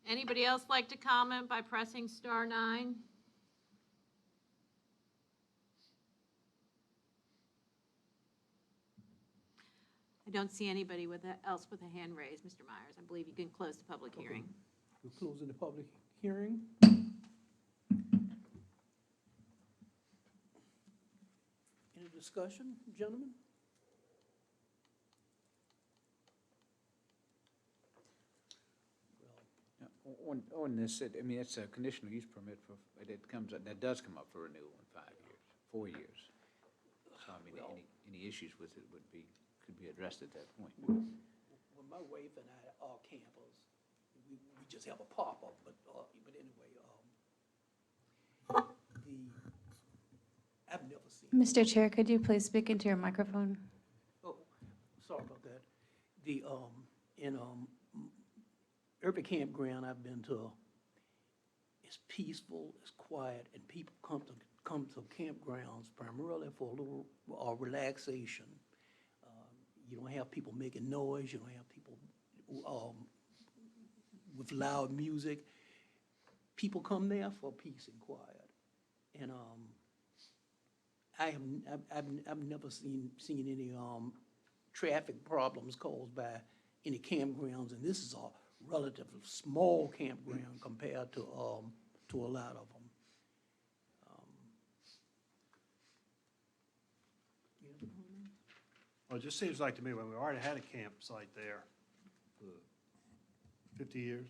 Anybody else like to comment by pressing *9? I don't see anybody else with a hand raised, Mr. Myers. I believe you can close the public hearing. We're closing the public hearing. Any discussion, gentlemen? On this, I mean, it's a conditional use permit for, that does come up for renewal in 5 years, 4 years. So, I mean, any issues with it could be addressed at that point. When my wife and I are campers, we just have a pop-up, but anyway, I've never seen. Mr. Chair, could you please speak into your microphone? Oh, sorry about that. In every campground I've been to, it's peaceful, it's quiet, and people come to campgrounds primarily for a little relaxation. You don't have people making noise. You don't have people with loud music. People come there for peace and quiet. And I've never seen any traffic problems caused by any campgrounds, and this is a relatively small campground compared to a lot of them. Well, it just seems like to me, when we already had a campsite there for 50 years,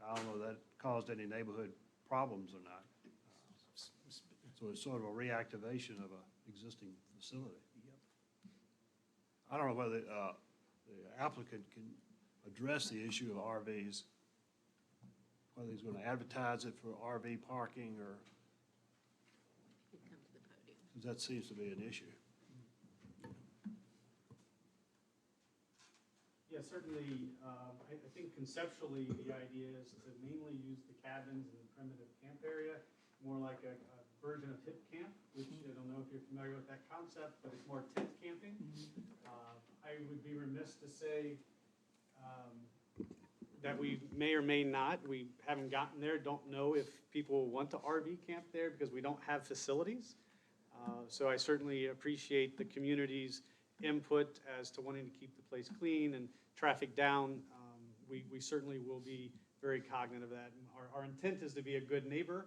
I don't know if that caused any neighborhood problems or not. So it's sort of a reactivation of an existing facility. I don't know whether the applicant can address the issue of RVs, whether he's going to advertise it for RV parking or, because that seems to be an issue. Yeah, certainly, I think conceptually, the idea is to mainly use the cabins in the primitive camp area, more like a version of hip camp, which I don't know if you're familiar with that concept, but it's more tent camping. I would be remiss to say that we may or may not, we haven't gotten there, don't know if people want to RV camp there because we don't have facilities. So I certainly appreciate the community's input as to wanting to keep the place clean and traffic down. We certainly will be very cognizant of that. And our intent is to be a good neighbor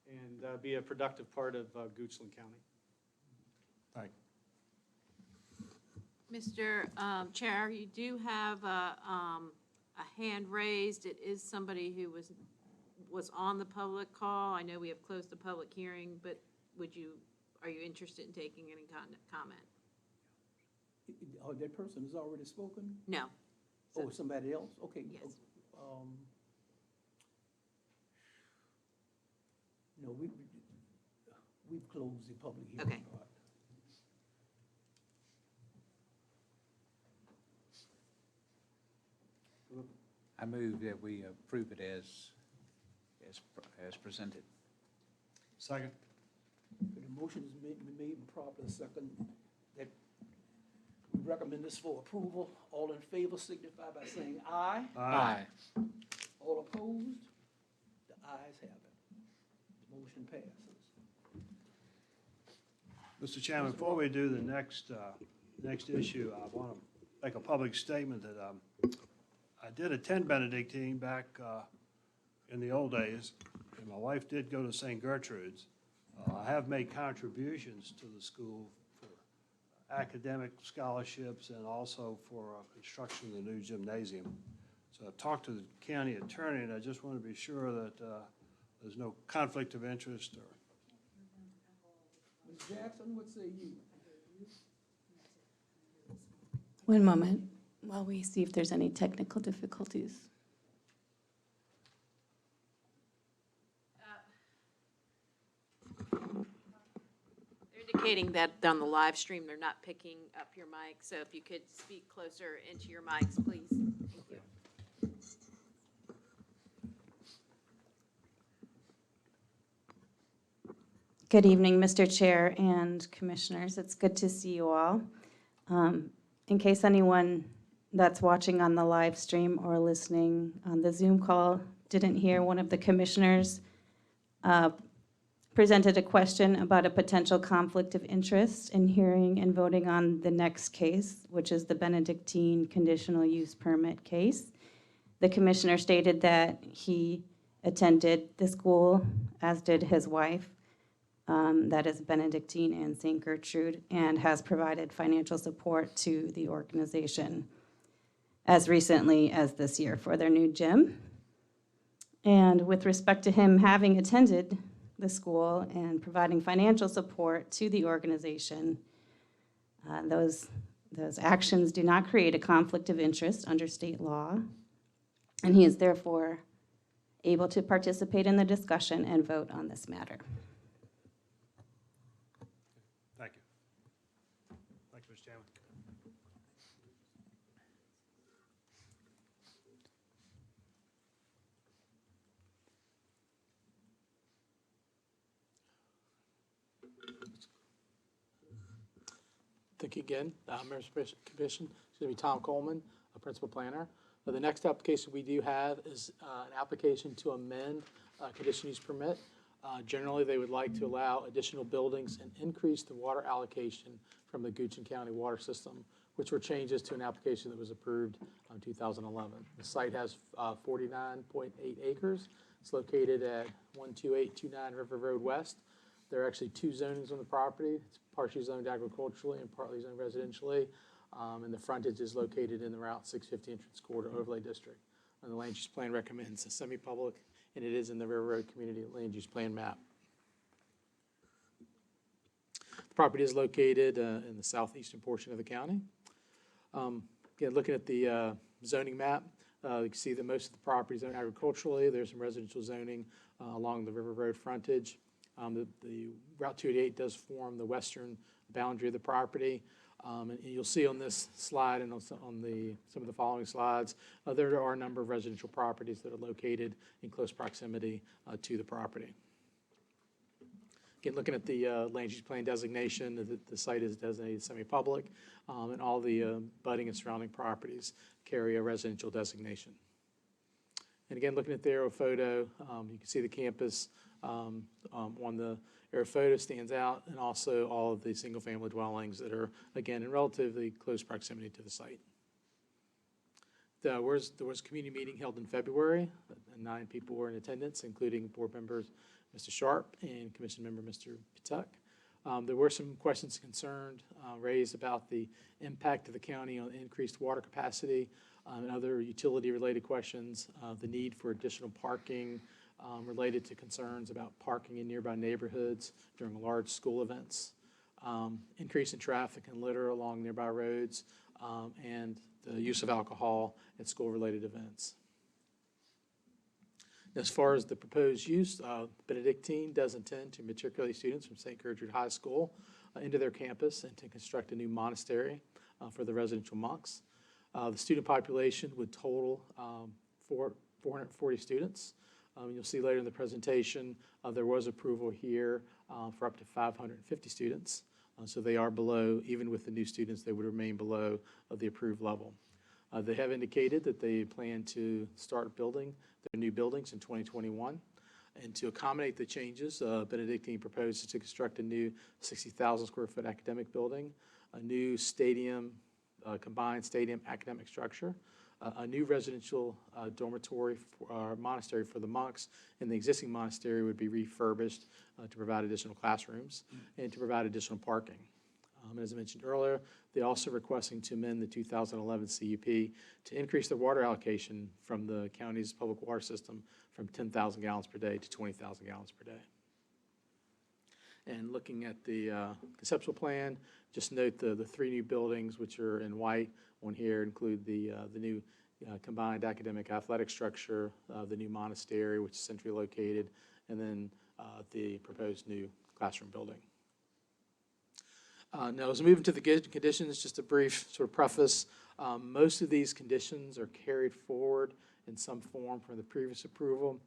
and be a productive part of Goochland County. Thank you. Mr. Chair, you do have a hand raised. It is somebody who was on the public call. I know we have closed the public hearing, but are you interested in taking any comment? Oh, that person has already spoken? No. Oh, somebody else? Okay. Yes. No, we've closed the public hearing. Okay. part. I move that we approve it as presented. Second. The motion is made and properly second that we recommend this for approval. All in favor signify by saying aye. Aye. All opposed? The ayes have it. The motion passes. Mr. Chairman, before we do the next issue, I want to make a public statement that I did attend Benedictine back in the old days, and my wife did go to St. Gertrude's. I have made contributions to the school for academic scholarships and also for construction of the new gymnasium. So I've talked to the county attorney, and I just want to be sure that there's no conflict of interest or. Ms. Jackson, what say you? One moment while we see if there's any technical difficulties. They're indicating that on the live stream, they're not picking up your mic, so if you could speak closer into your mics, please. Thank you. Good evening, Mr. Chair and Commissioners. It's good to see you all. In case anyone that's watching on the live stream or listening on the Zoom call didn't hear, one of the commissioners presented a question about a potential conflict of interest in hearing and voting on the next case, which is the Benedictine conditional use permit case. The commissioner stated that he attended the school, as did his wife, that is Benedictine and St. Gertrude, and has provided financial support to the organization as recently as this year for their new gym. And with respect to him having attended the school and providing financial support to the organization, those actions do not create a conflict of interest under state law, and he is therefore able to participate in the discussion and vote on this matter. Thank you. Thank you, Mr. Chairman. Thank you again. Members of the Commission, it's going to be Tom Coleman, a principal planner. The next application we do have is an application to amend conditional use permit. Generally, they would like to allow additional buildings and increase the water allocation from the Goochland County water system, which were changes to an application that was approved in 2011. The site has 49.8 acres. It's located at 12829 River Road West. There are actually two zonings on the property. It's partially zoned agriculturally and partly zoned residentially. And the frontage is located in the Route 650 entrance corridor overlay district. And the land use plan recommends a semi-public, and it is in the River Road Community Land Use Plan map. The property is located in the southeastern portion of the county. Again, looking at the zoning map, you can see that most of the property is zoned agriculturally. There's some residential zoning along the River Road frontage. The Route 288 does form the western boundary of the property. And you'll see on this slide and on some of the following slides, there are a number of residential properties that are located in close proximity to the property. Again, looking at the land use plan designation, the site is designated semi-public, and all the budding and surrounding properties carry a residential designation. And again, looking at the aerial photo, you can see the campus on the aerial photo stands out, and also all of the single-family dwellings that are, again, in relatively close proximity to the site. There was a community meeting held in February, and 9 people were in attendance, including board members Mr. Sharp and commission member Mr. Pituck. There were some questions and concerns raised about the impact of the county on increased water capacity and other utility-related questions, the need for additional parking, related to concerns about parking in nearby neighborhoods during large school events, increase in traffic and litter along nearby roads, and the use of alcohol at school-related events. As far as the proposed use, Benedictine does intend to matriculate students from St. Gertrude High School into their campus and to construct a new monastery for the residential monks. The student population would total 440 students. You'll see later in the presentation, there was approval here for up to 550 students. So they are below, even with the new students, they would remain below the approved level. They have indicated that they plan to start building their new buildings in 2021. And to accommodate the changes, Benedictine proposes to construct a new 60,000 square foot academic building, a new stadium, combined stadium academic structure, a new residential dormitory or monastery for the monks, and the existing monastery would be refurbished to provide additional classrooms and to provide additional parking. As I mentioned earlier, they're also requesting to amend the 2011 CUP to increase the water allocation from the county's public water system from 10,000 gallons per day to 20,000 gallons per day. And looking at the conceptual plan, just note the three new buildings, which are in white on here, include the new combined academic athletic structure, the new monastery, which is centrally located, and then the proposed new classroom building. Now, as we move into the conditions, just a brief sort of preface. Most of these conditions are carried forward in some form from the previous approval.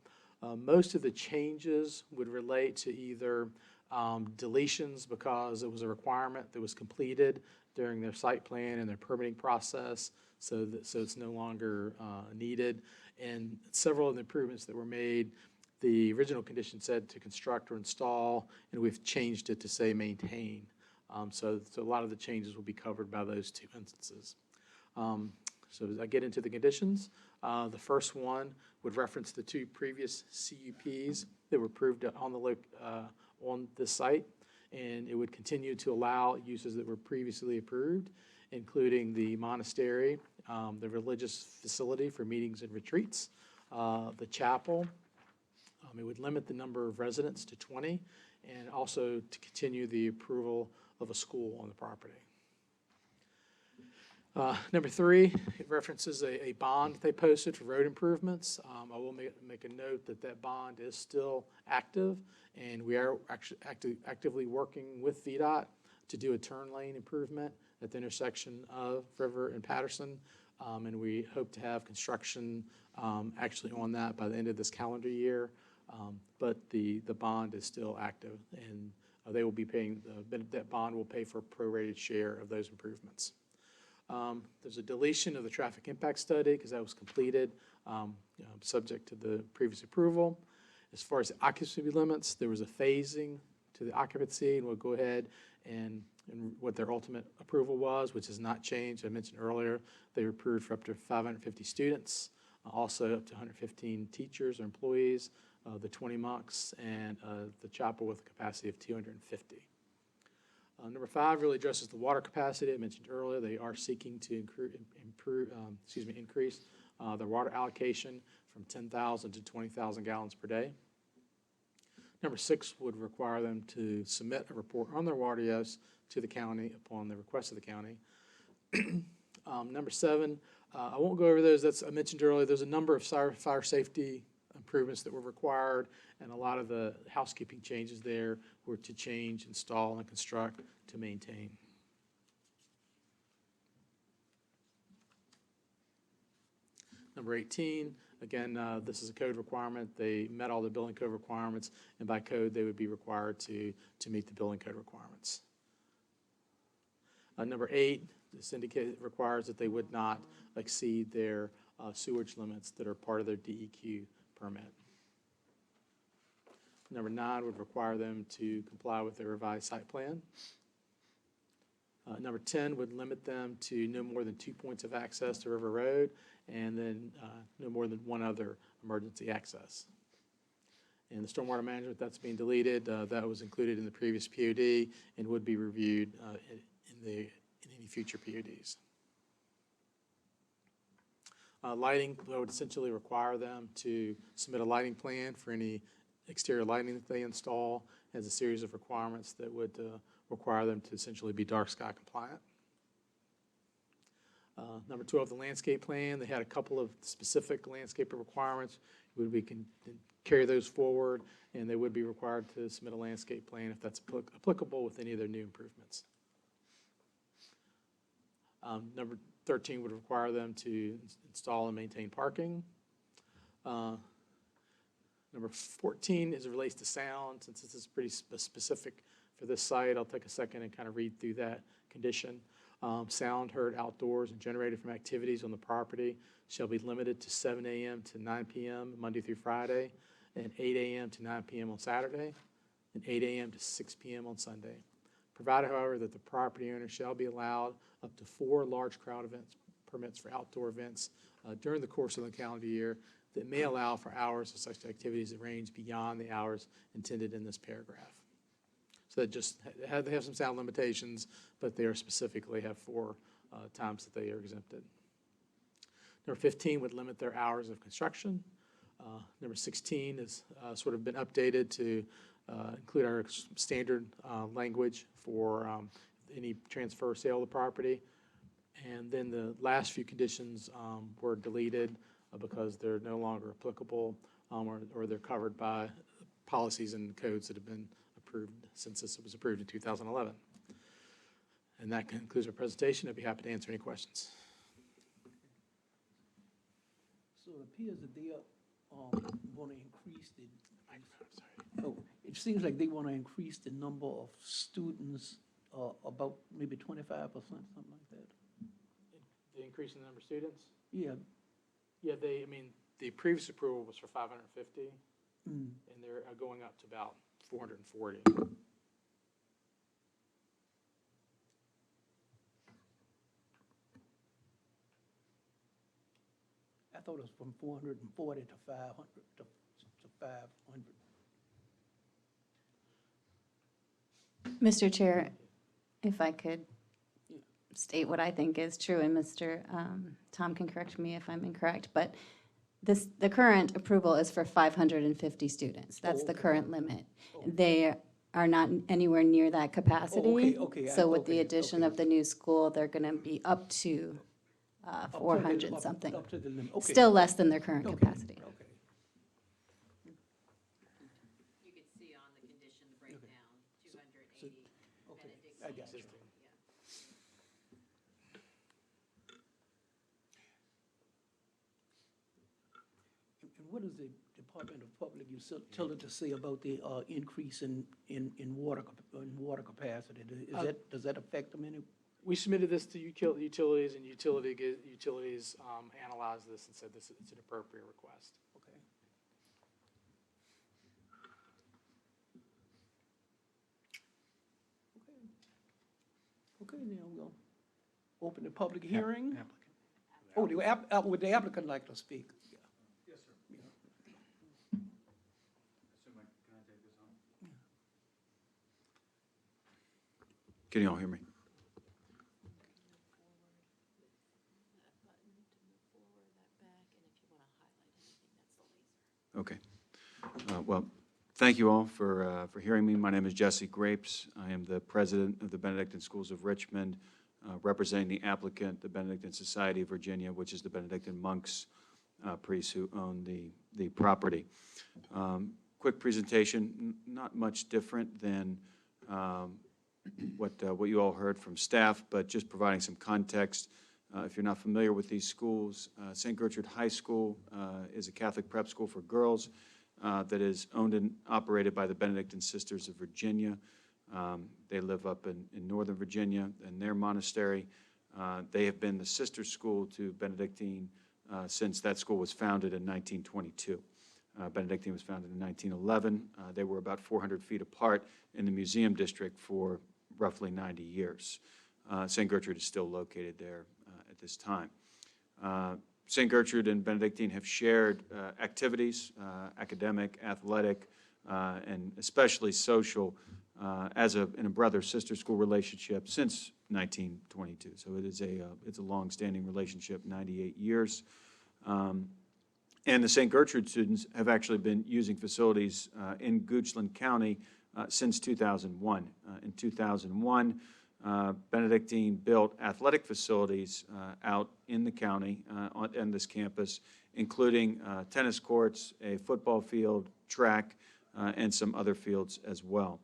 Most of the changes would relate to either deletions because it was a requirement that was completed during their site plan and their permitting process, so it's no longer needed. And several of the improvements that were made, the original condition said to construct or install, and we've changed it to say maintain. So a lot of the changes will be covered by those two instances. So as I get into the conditions, the first one would reference the two previous CUPs that were approved on this site, and it would continue to allow uses that were previously approved, including the monastery, the religious facility for meetings and retreats, the chapel. It would limit the number of residents to 20, and also to continue the approval of a school on the property. Number three, it references a bond they posted for road improvements. I will make a note that that bond is still active, and we are actually actively working with VDOT to do a turn lane improvement at the intersection of River and Patterson, and we hope to have construction actually on that by the end of this calendar year. But the bond is still active, and they will be paying, that bond will pay for a prorated share of those improvements. There's a deletion of the traffic impact study because that was completed, subject to the previous approval. As far as the occupancy limits, there was a phasing to the occupancy, and we'll go ahead and what their ultimate approval was, which has not changed. I mentioned earlier, they were approved for up to 550 students, also up to 115 teachers or employees, the 20 monks, and the chapel with a capacity of 250. Number five really addresses the water capacity. I mentioned earlier they are seeking to increase their water allocation from 10,000 to 20,000 gallons per day. Number six would require them to submit a report on their water use to the county upon the request of the county. Number seven, I won't go over those. I mentioned earlier, there's a number of fire safety improvements that were required, and a lot of the housekeeping changes there were to change, install, and construct to maintain. Number 18, again, this is a code requirement. They met all the building code requirements, and by code, they would be required to meet the building code requirements. Number 8, this requires that they would not exceed their sewage limits that are part of their DEQ permit. Number 9 would require them to comply with their revised site plan. Number 10 would limit them to no more than 2 points of access to River Road, and then no more than one other emergency access. And the stormwater management, that's being deleted. That was included in the previous POD and would be reviewed in any future PODs. Lighting, I would essentially require them to submit a lighting plan for any exterior lighting that they install. It has a series of requirements that would require them to essentially be dark sky compliant. Number 12, the landscape plan. They had a couple of specific landscape requirements. We can carry those forward, and they would be required to submit a landscape plan if that's applicable with any of their new improvements. Number 13 would require them to install and maintain parking. Number 14 is it relates to sound, since this is pretty specific for this site. I'll take a second and kind of read through that condition. Sound heard outdoors and generated from activities on the property shall be limited to 7 a.m. to 9 p.m. Monday through Friday, and 8 a.m. to 9 p.m. on Saturday, and 8 a.m. to 6 p.m. on Sunday. Provided, however, that the property owner shall be allowed up to 4 large crowd events permits for outdoor events during the course of the calendar year that may allow for hours of such activities that range beyond the hours intended in this paragraph. So that just, they have some sound limitations, but they are specifically have 4 times that they are exempted. Number 15 would limit their hours of construction. Number 16 has sort of been updated to include our standard language for any transfer or sale of the property. And then the last few conditions were deleted because they're no longer applicable or they're covered by policies and codes that have been approved since this was approved in 2011. And that concludes our presentation. I'd be happy to answer any questions. So it appears that they are want to increase the. Oh, it seems like they want to increase the number of students about maybe 25%, something like that. The increase in the number of students? Yeah. Yeah, I mean, the previous approval was for 550, Mm. and they're going up to about 440. I thought it was from 440 to 500 to 500. Mr. Chair, if I could state what I think is true, and Mr. Tom can correct me if I'm incorrect, but the current approval is for 550 students. That's the current limit. They are not anywhere near that capacity. okay, So with the okay, addition of the new school, they're going to be up to 400 something. Up to the limit, okay. Still less than their current Okay, capacity. Okay. You could see on the condition breakdown, 280 Okay, Benedict. I got you. And what is the Department of Public Utility say about the increase in water capacity? Does that affect them any? We submitted this to utilities, and utilities analyzed this and said it's an appropriate request. Okay. Okay, now we'll open the public hearing. Oh, would the applicant like to speak? Yeah. Yes, sir. Can you all hear me? Okay. Well, thank you all for hearing me. My name is Jesse Grapes. I am the president of the Benedictine Schools of Richmond, representing the applicant, the Benedictine Society of Virginia, which is the Benedictine monks, priests who own the property. Quick presentation, not much different than what you all heard from staff, but just providing some context. If you're not familiar with these schools, St. Gertrude High School is a Catholic prep school for girls that is owned and operated by the Benedictine Sisters of Virginia. They live up in Northern Virginia in their monastery. They have been the sister school to Benedictine since that school was founded in 1922. Benedictine was founded in 1911. They were about 400 feet apart in the museum district for roughly 90 years. St. Gertrude is still located there at this time. St. Gertrude and Benedictine have shared activities, academic, athletic, and especially social, in a brother-sister school relationship since 1922. So it's a long-standing relationship, 98 years. And the St. Gertrude students have actually been using facilities in Goochland County since 2001. In 2001, Benedictine built athletic facilities out in the county on this campus, including tennis courts, a football field, track, and some other fields as well.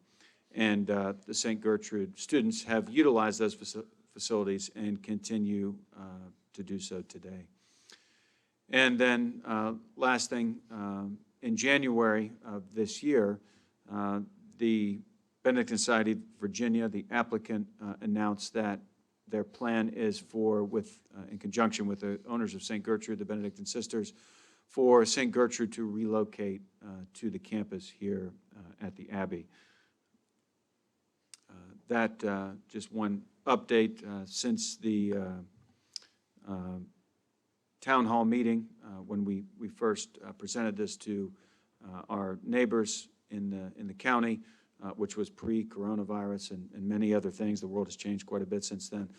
And the St. Gertrude students have utilized those facilities and continue to do so today. And then last thing, in January of this year, the Benedictine Society, Virginia, the applicant announced that their plan is for, in conjunction with the owners of St. Gertrude, the Benedictine Sisters, for St. Gertrude to relocate to the campus here at the Abbey. Just one update, since the town hall meeting, when we first presented this to our neighbors in the county, which was pre-coronavirus and many other things. The world has changed quite a bit since then.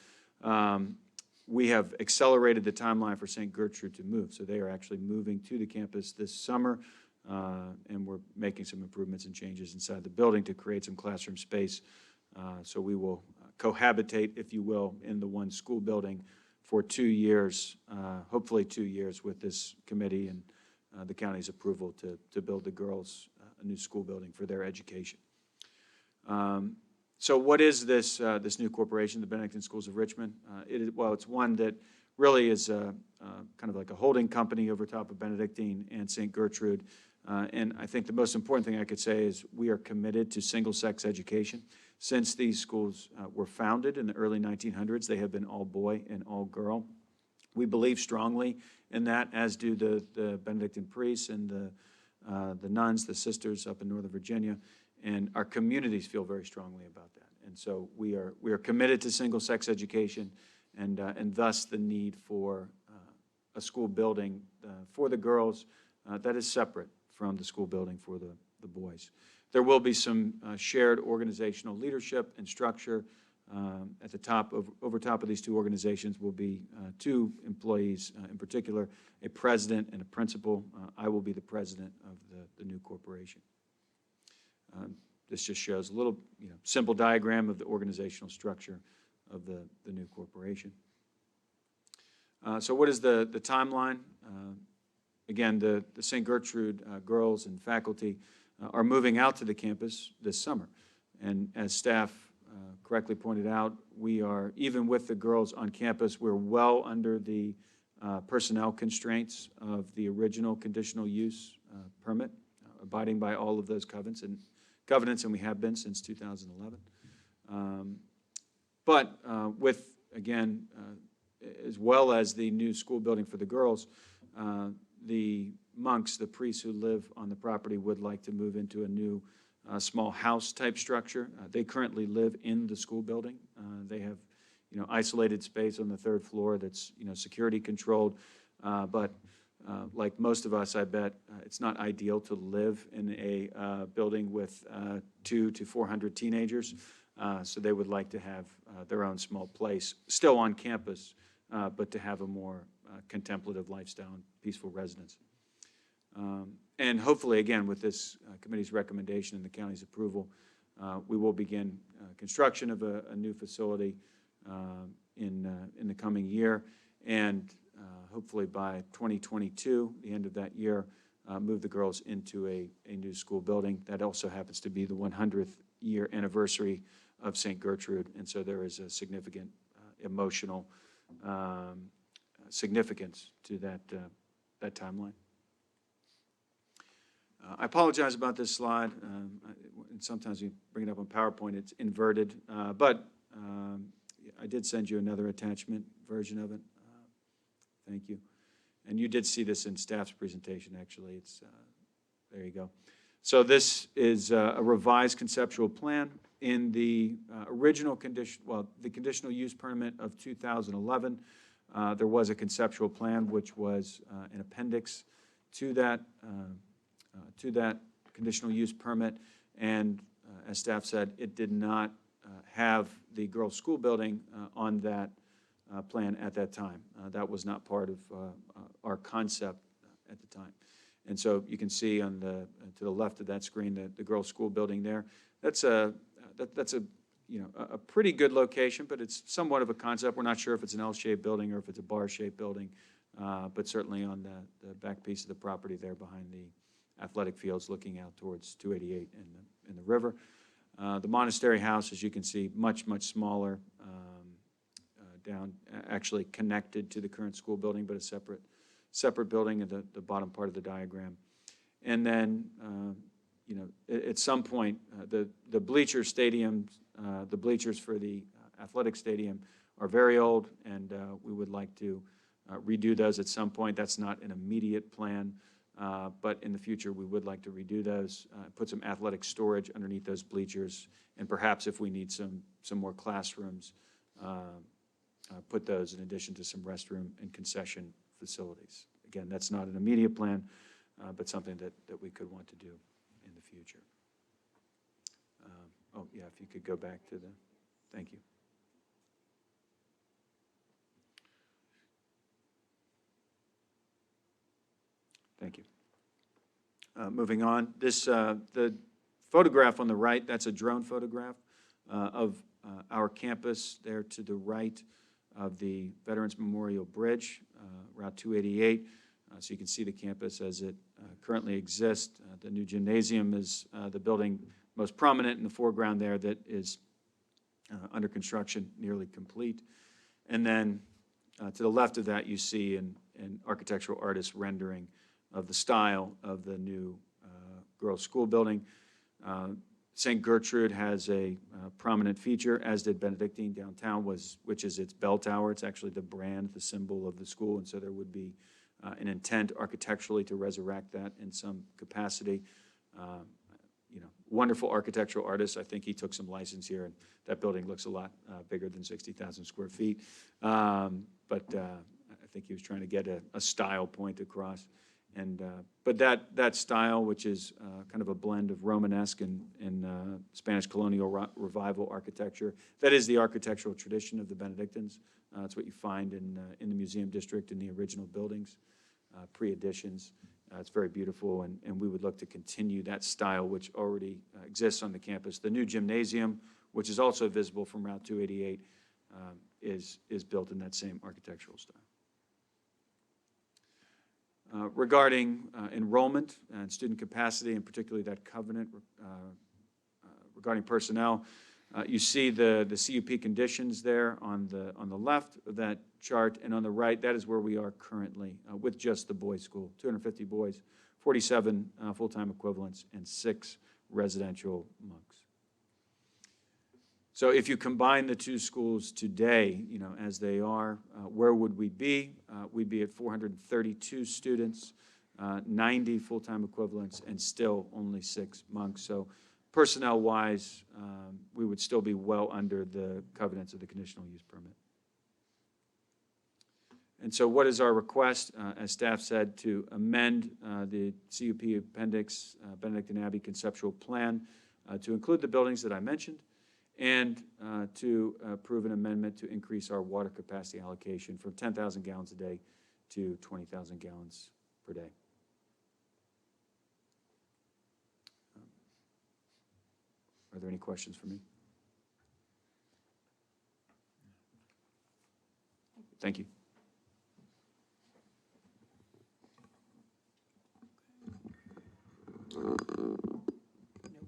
We have accelerated the timeline for St. Gertrude to move. So they are actually moving to the campus this summer, and we're making some improvements and changes inside the building to create some classroom space. So we will cohabitate, if you will, in the one school building for 2 years, hopefully 2 years, with this committee and the county's approval to build the girls a new school building for their education. So what is this new corporation, the Benedictine Schools of Richmond? It's one that really is kind of like a holding company over top of Benedictine and St. Gertrude. And I think the most important thing I could say is we are committed to single-sex education. Since these schools were founded in the early 1900s, they have been all boy and all girl. We believe strongly in that, as do the Benedictine priests and the nuns, the sisters up in Northern Virginia. And our communities feel very strongly about that. And so we are committed to single-sex education, and thus the need for a school building for the girls that is separate from the school building for the boys. There will be some shared organizational leadership and structure. At the top over top of these two organizations will be 2 employees, in particular, a president and a principal. I will be the president of the new corporation. This just shows a little, simple diagram of the organizational structure of the new corporation. So what is the timeline? Again, the St. Gertrude girls and faculty are moving out to the campus this summer. And as staff correctly pointed out, we are, even with the girls on campus, we're well under the personnel constraints of the original conditional use permit, abiding by all of those covenants, and we have been since 2011. But with, again, as well as the new school building for the girls, the monks, the priests who live on the property, would like to move into a new small house-type structure. They currently live in the school building. They have, isolated space on the 3rd floor that's, security controlled. But like most of us, I bet, it's not ideal to live in a building with 200 to 400 teenagers. So they would like to have their own small place, still on campus, but to have a more contemplative lifestyle and peaceful residence. And hopefully, again, with this committee's recommendation and the county's approval, we will begin construction of a new facility in the coming year, and hopefully by 2022, the end of that year, move the girls into a new school building. That also happens to be the 100th year anniversary of St. Gertrude, and so there is a significant emotional significance to that timeline. I apologize about this slide, and sometimes we bring it up on PowerPoint, it's inverted, but I did send you another attachment version of it. Thank you. And you did see this in staff's presentation, actually. It's there you go. So this is a revised conceptual plan. In the original the conditional use permit of 2011, there was a conceptual plan which was an appendix to that conditional use permit, and as staff said, it did not have the girls' school building on that plan at that time. That was not part of our concept at the time. And so you can see on to the left of that screen the girls' school building there. That's a pretty good location, but it's somewhat of a concept. We're not sure if it's an L-shaped building or if it's a bar-shaped building, but certainly on the back piece of the property there behind the athletic fields looking out towards 288 and the river. The monastery house, as you can see, much smaller, down, actually connected to the current school building, but a separate building at the bottom part of the diagram. And then you know, at some point, the bleacher stadiums, the bleachers for the athletic stadium are very old, and we would like to redo those at some point. That's not an immediate plan, but in the future, we would like to redo those, put some athletic storage underneath those bleachers, and perhaps if we need some more classrooms, put those in addition to some restroom and concession facilities. Again, that's not an immediate plan, but something that we could want to do in the future. Oh, yeah, if you could go back to the, thank you. Thank you. Moving on, the photograph on the right, that's a drone photograph of our campus there to the right of the Veterans Memorial Bridge, Route 288. So you can see the campus as it currently exists. The new gymnasium is the building most prominent in the foreground there that is under construction, nearly complete. And then to the left of that, you see an architectural artist rendering of the style of the new girls' school building. St. Gertrude has a prominent feature, as did Benedictine downtown, which is its bell tower. It's actually the brand, the symbol of the school, and so there would be an intent architecturally to resurrect that in some capacity. You know, wonderful architectural artist. I think he took some license here, and that building looks a lot bigger than 60,000 square feet. But I think he was trying to get a style point across. And but that style, which is kind of a blend of Romanesque and Spanish colonial revival architecture, that is the architectural tradition of the Benedictines. That's what you find in the museum district in the original buildings, pre-additions. It's very beautiful, and we would look to continue that style, which already exists on the campus. The new gymnasium, which is also visible from Route 288, is built in that same architectural style. Regarding enrollment and student capacity, and particularly that covenant regarding personnel, you see the CUP conditions there on the left of that chart, and on the right, that is where we are currently with just the boys' school, 250 boys, 47 full-time equivalents, and 6 residential monks. So if you combine the two schools today, you know, as they are, where would we be? We'd be at 432 students, 90 full-time equivalents, and still only 6 monks. So personnel-wise, we would still be well under the covenants of the conditional use permit. And so what is our request? As staff said, to amend the CUP appendix, Benedictine Abbey conceptual plan, to include the buildings that I mentioned, and to approve an amendment to increase our water capacity allocation from 10,000 gallons a day to 20,000 gallons per day. Are there any questions for me? Thank you. Now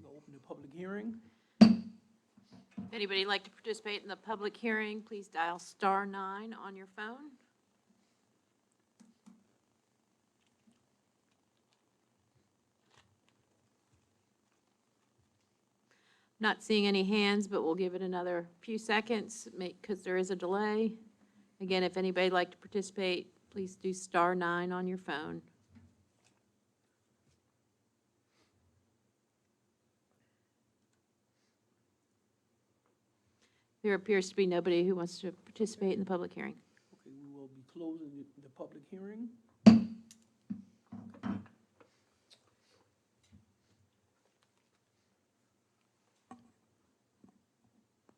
we'll open the public hearing. If anybody would like to participate in the public hearing, please dial *9 on your phone. Not seeing any hands, but we'll give it another few seconds because there is a delay. Again, if anybody would like to participate, please do *9 on your phone. There appears to be nobody who wants to participate in the public hearing. Okay, we will be closing the public hearing.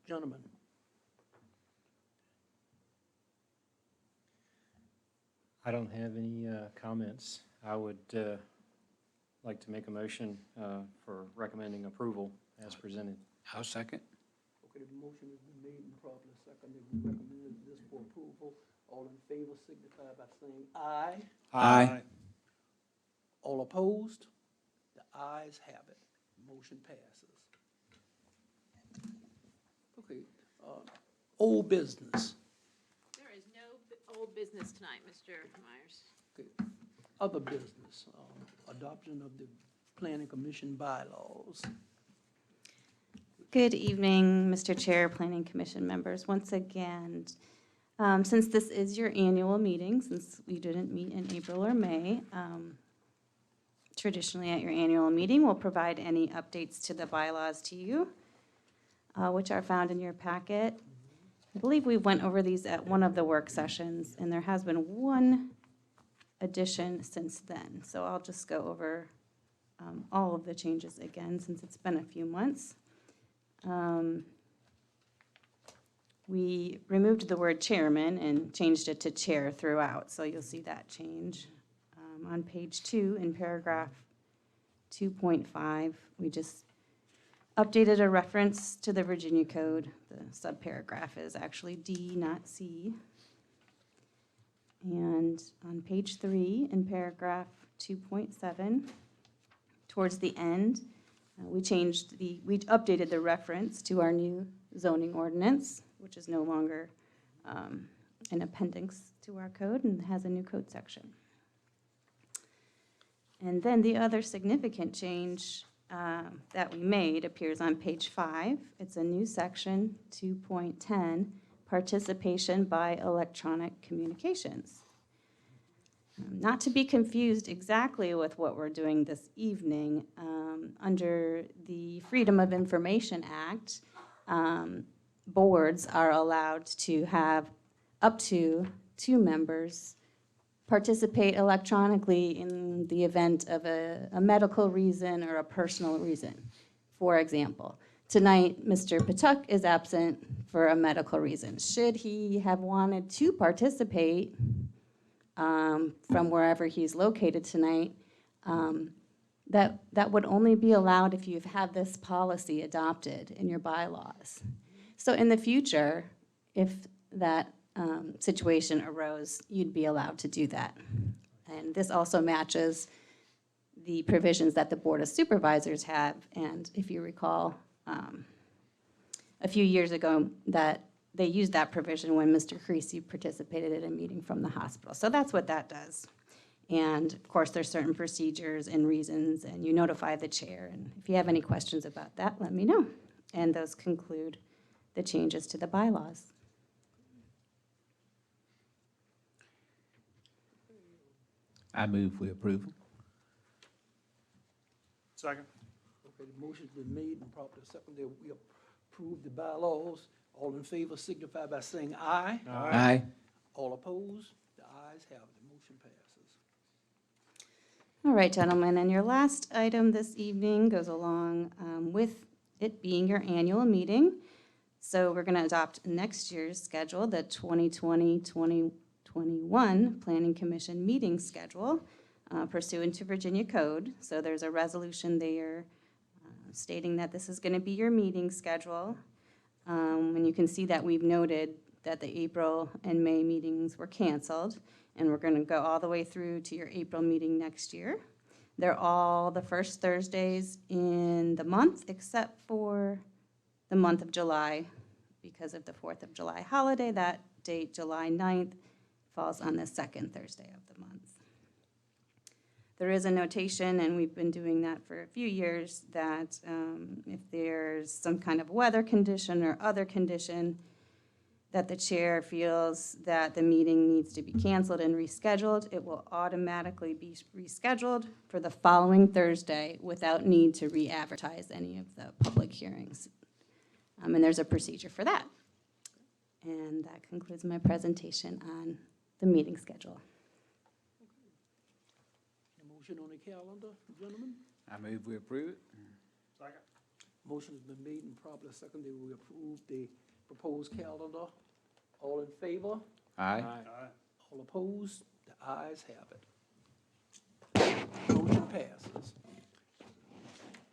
Gentlemen. I don't have any comments. I would like to make a motion for recommending approval as presented. I'll second. Okay, the motion has been made and properly seconded. We recommend this for approval. All in favor signify by saying aye. Aye. All opposed? The ayes have it. Motion passes. Okay, old business. There is no old business tonight, Mr. Myers. Okay, other business, adoption of the Planning Commission bylaws. Good evening, Mr. Chair, Planning Commission members. Once again, since this is your annual meeting, since we didn't meet in April or May, traditionally at your annual meeting, we'll provide any updates to the bylaws to you, which are found in your packet. I believe we went over these at one of the work sessions, and there has been one addition since then. So I'll just go over all of the changes again, since it's been a few months. We removed the word chairman and changed it to chair throughout, so you'll see that change. On page 2, in paragraph 2.5, we just updated a reference to the Virginia Code. The subparagraph is actually D, not C. And on page 3, in paragraph 2.7, towards the end, we updated the reference to our new zoning ordinance, which is no longer an appendix to our code and has a new code section. And then the other significant change that we made appears on page 5. It's a new section, 2.10, participation by electronic communications. Not to be confused exactly with what we're doing this evening, under the Freedom of Information Act, boards are allowed to have up to 2 members participate electronically in the event of a medical reason or a personal reason. For example, tonight, Mr. Patuk is absent for a medical reason. Should he have wanted to participate from wherever he's located tonight, that would only be allowed if you've had this policy adopted in your bylaws. So in the future, if that situation arose, you'd be allowed to do that. And this also matches the provisions that the Board of Supervisors have. And if you recall, a few years ago, that they used that provision when Mr. Creasy participated in a meeting from the hospital. So that's what that does. And of course, there's certain procedures and reasons, and you notify the chair. And if you have any questions about that, let me know. And those conclude the changes to the bylaws. I move we approve. Second. Okay, the motion's been made and properly seconded. We approve the bylaws. All in favor signify by saying aye. Aye. All opposed? The ayes have it. The motion passes. All right, gentlemen, and your last item this evening goes along with it being your annual meeting. So we're going to adopt next year's schedule, the 2020-2021 Planning Commission meeting schedule pursuant to Virginia Code. So there's a resolution there stating that this is going to be your meeting schedule. And you can see that we've noted that the April and May meetings were canceled, and we're going to go all the way through to your April meeting next year. They're all the first Thursdays in the month, except for the month of July, because of the 4th of July holiday. That date, July 9th, falls on the second Thursday of the month. There is a notation, and we've been doing that for a few years, that if there's some kind of weather condition or other condition that the chair feels that the meeting needs to be canceled and rescheduled, it will automatically be rescheduled for the following Thursday without need to re-advertise any of the public hearings. And there's a procedure for that. And that concludes my presentation on the meeting schedule. A motion on the calendar, gentlemen? I move we approve it. Second. Motion's been made and properly seconded. We approve the proposed calendar. All in favor? Aye. All opposed? The ayes have it. Motion passes.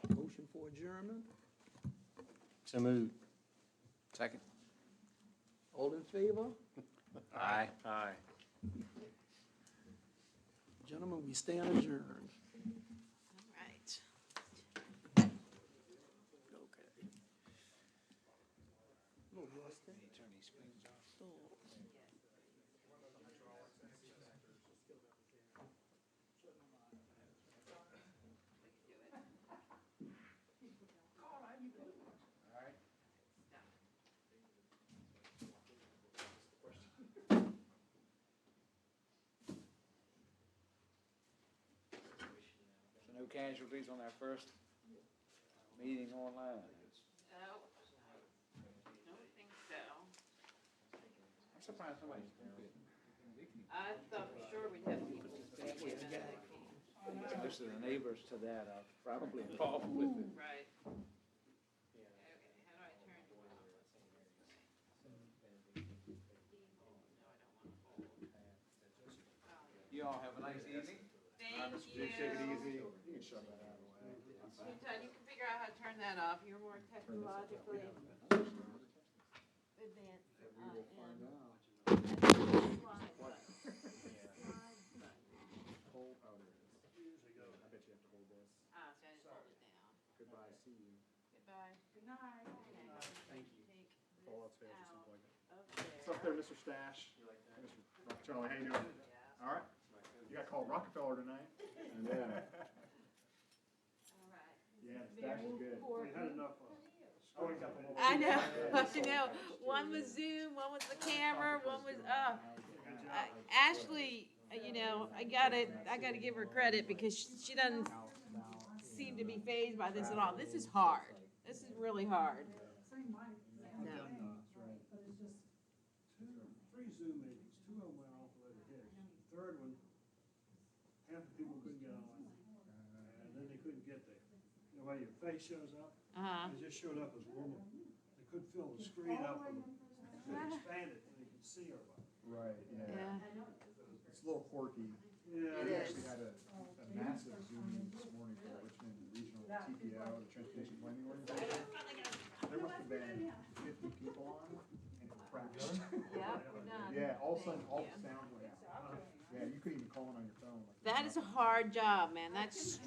Motion for adjournment. So moved. Second. All in favor? Aye. Aye. Gentlemen, we stand adjourned. casualties on our first meeting online? No, don't think so. I'm surprised somebody. I thought for sure we'd have people speaking Benedictine. Most of the neighbors to that are probably involved with it. Right. Okay, how do I turn this off? You all have a nice evening. Thank you. Take it easy. You can shut that out of the way. Todd, you can figure out how to turn that off. You're more technologically advanced. So I just hold it down. Goodbye, see you. Goodbye. Good night. Thank you. Take this Fall upstairs at some out point. of What's up there, Mr. Stash? Mr. Charlie, how you doing? All right. You got called Rockefeller tonight. Yeah. All right. Yeah, the Stash is good. We had enough, Oh, he's got the whole. I know, I know. One was Zoom, one was the camera, one was, Ashley, you know, I gotta give her credit because she doesn't seem to be fazed by this at all. This is hard. This is really hard. No. Three Zoom meetings, two of them went off without a hitch. The third one, half the people couldn't get on, and then they couldn't get there. You know, why your face shows up? Uh-huh. It just showed up as woman. They couldn't fill the screen up with, couldn't expand it so they could see her. Right, Yeah. It's a little quirky. Yeah. We actually had a massive Zoom meeting this morning for Richmond Regional TPO, the Transportation Planning Organization. There must have been 50 people on, and it crashed. Yeah, we're done. Yeah, all of a sudden, all Thank the you. sound went out. Yeah, you couldn't even call it on your phone. Like, That is a hard job, man. That's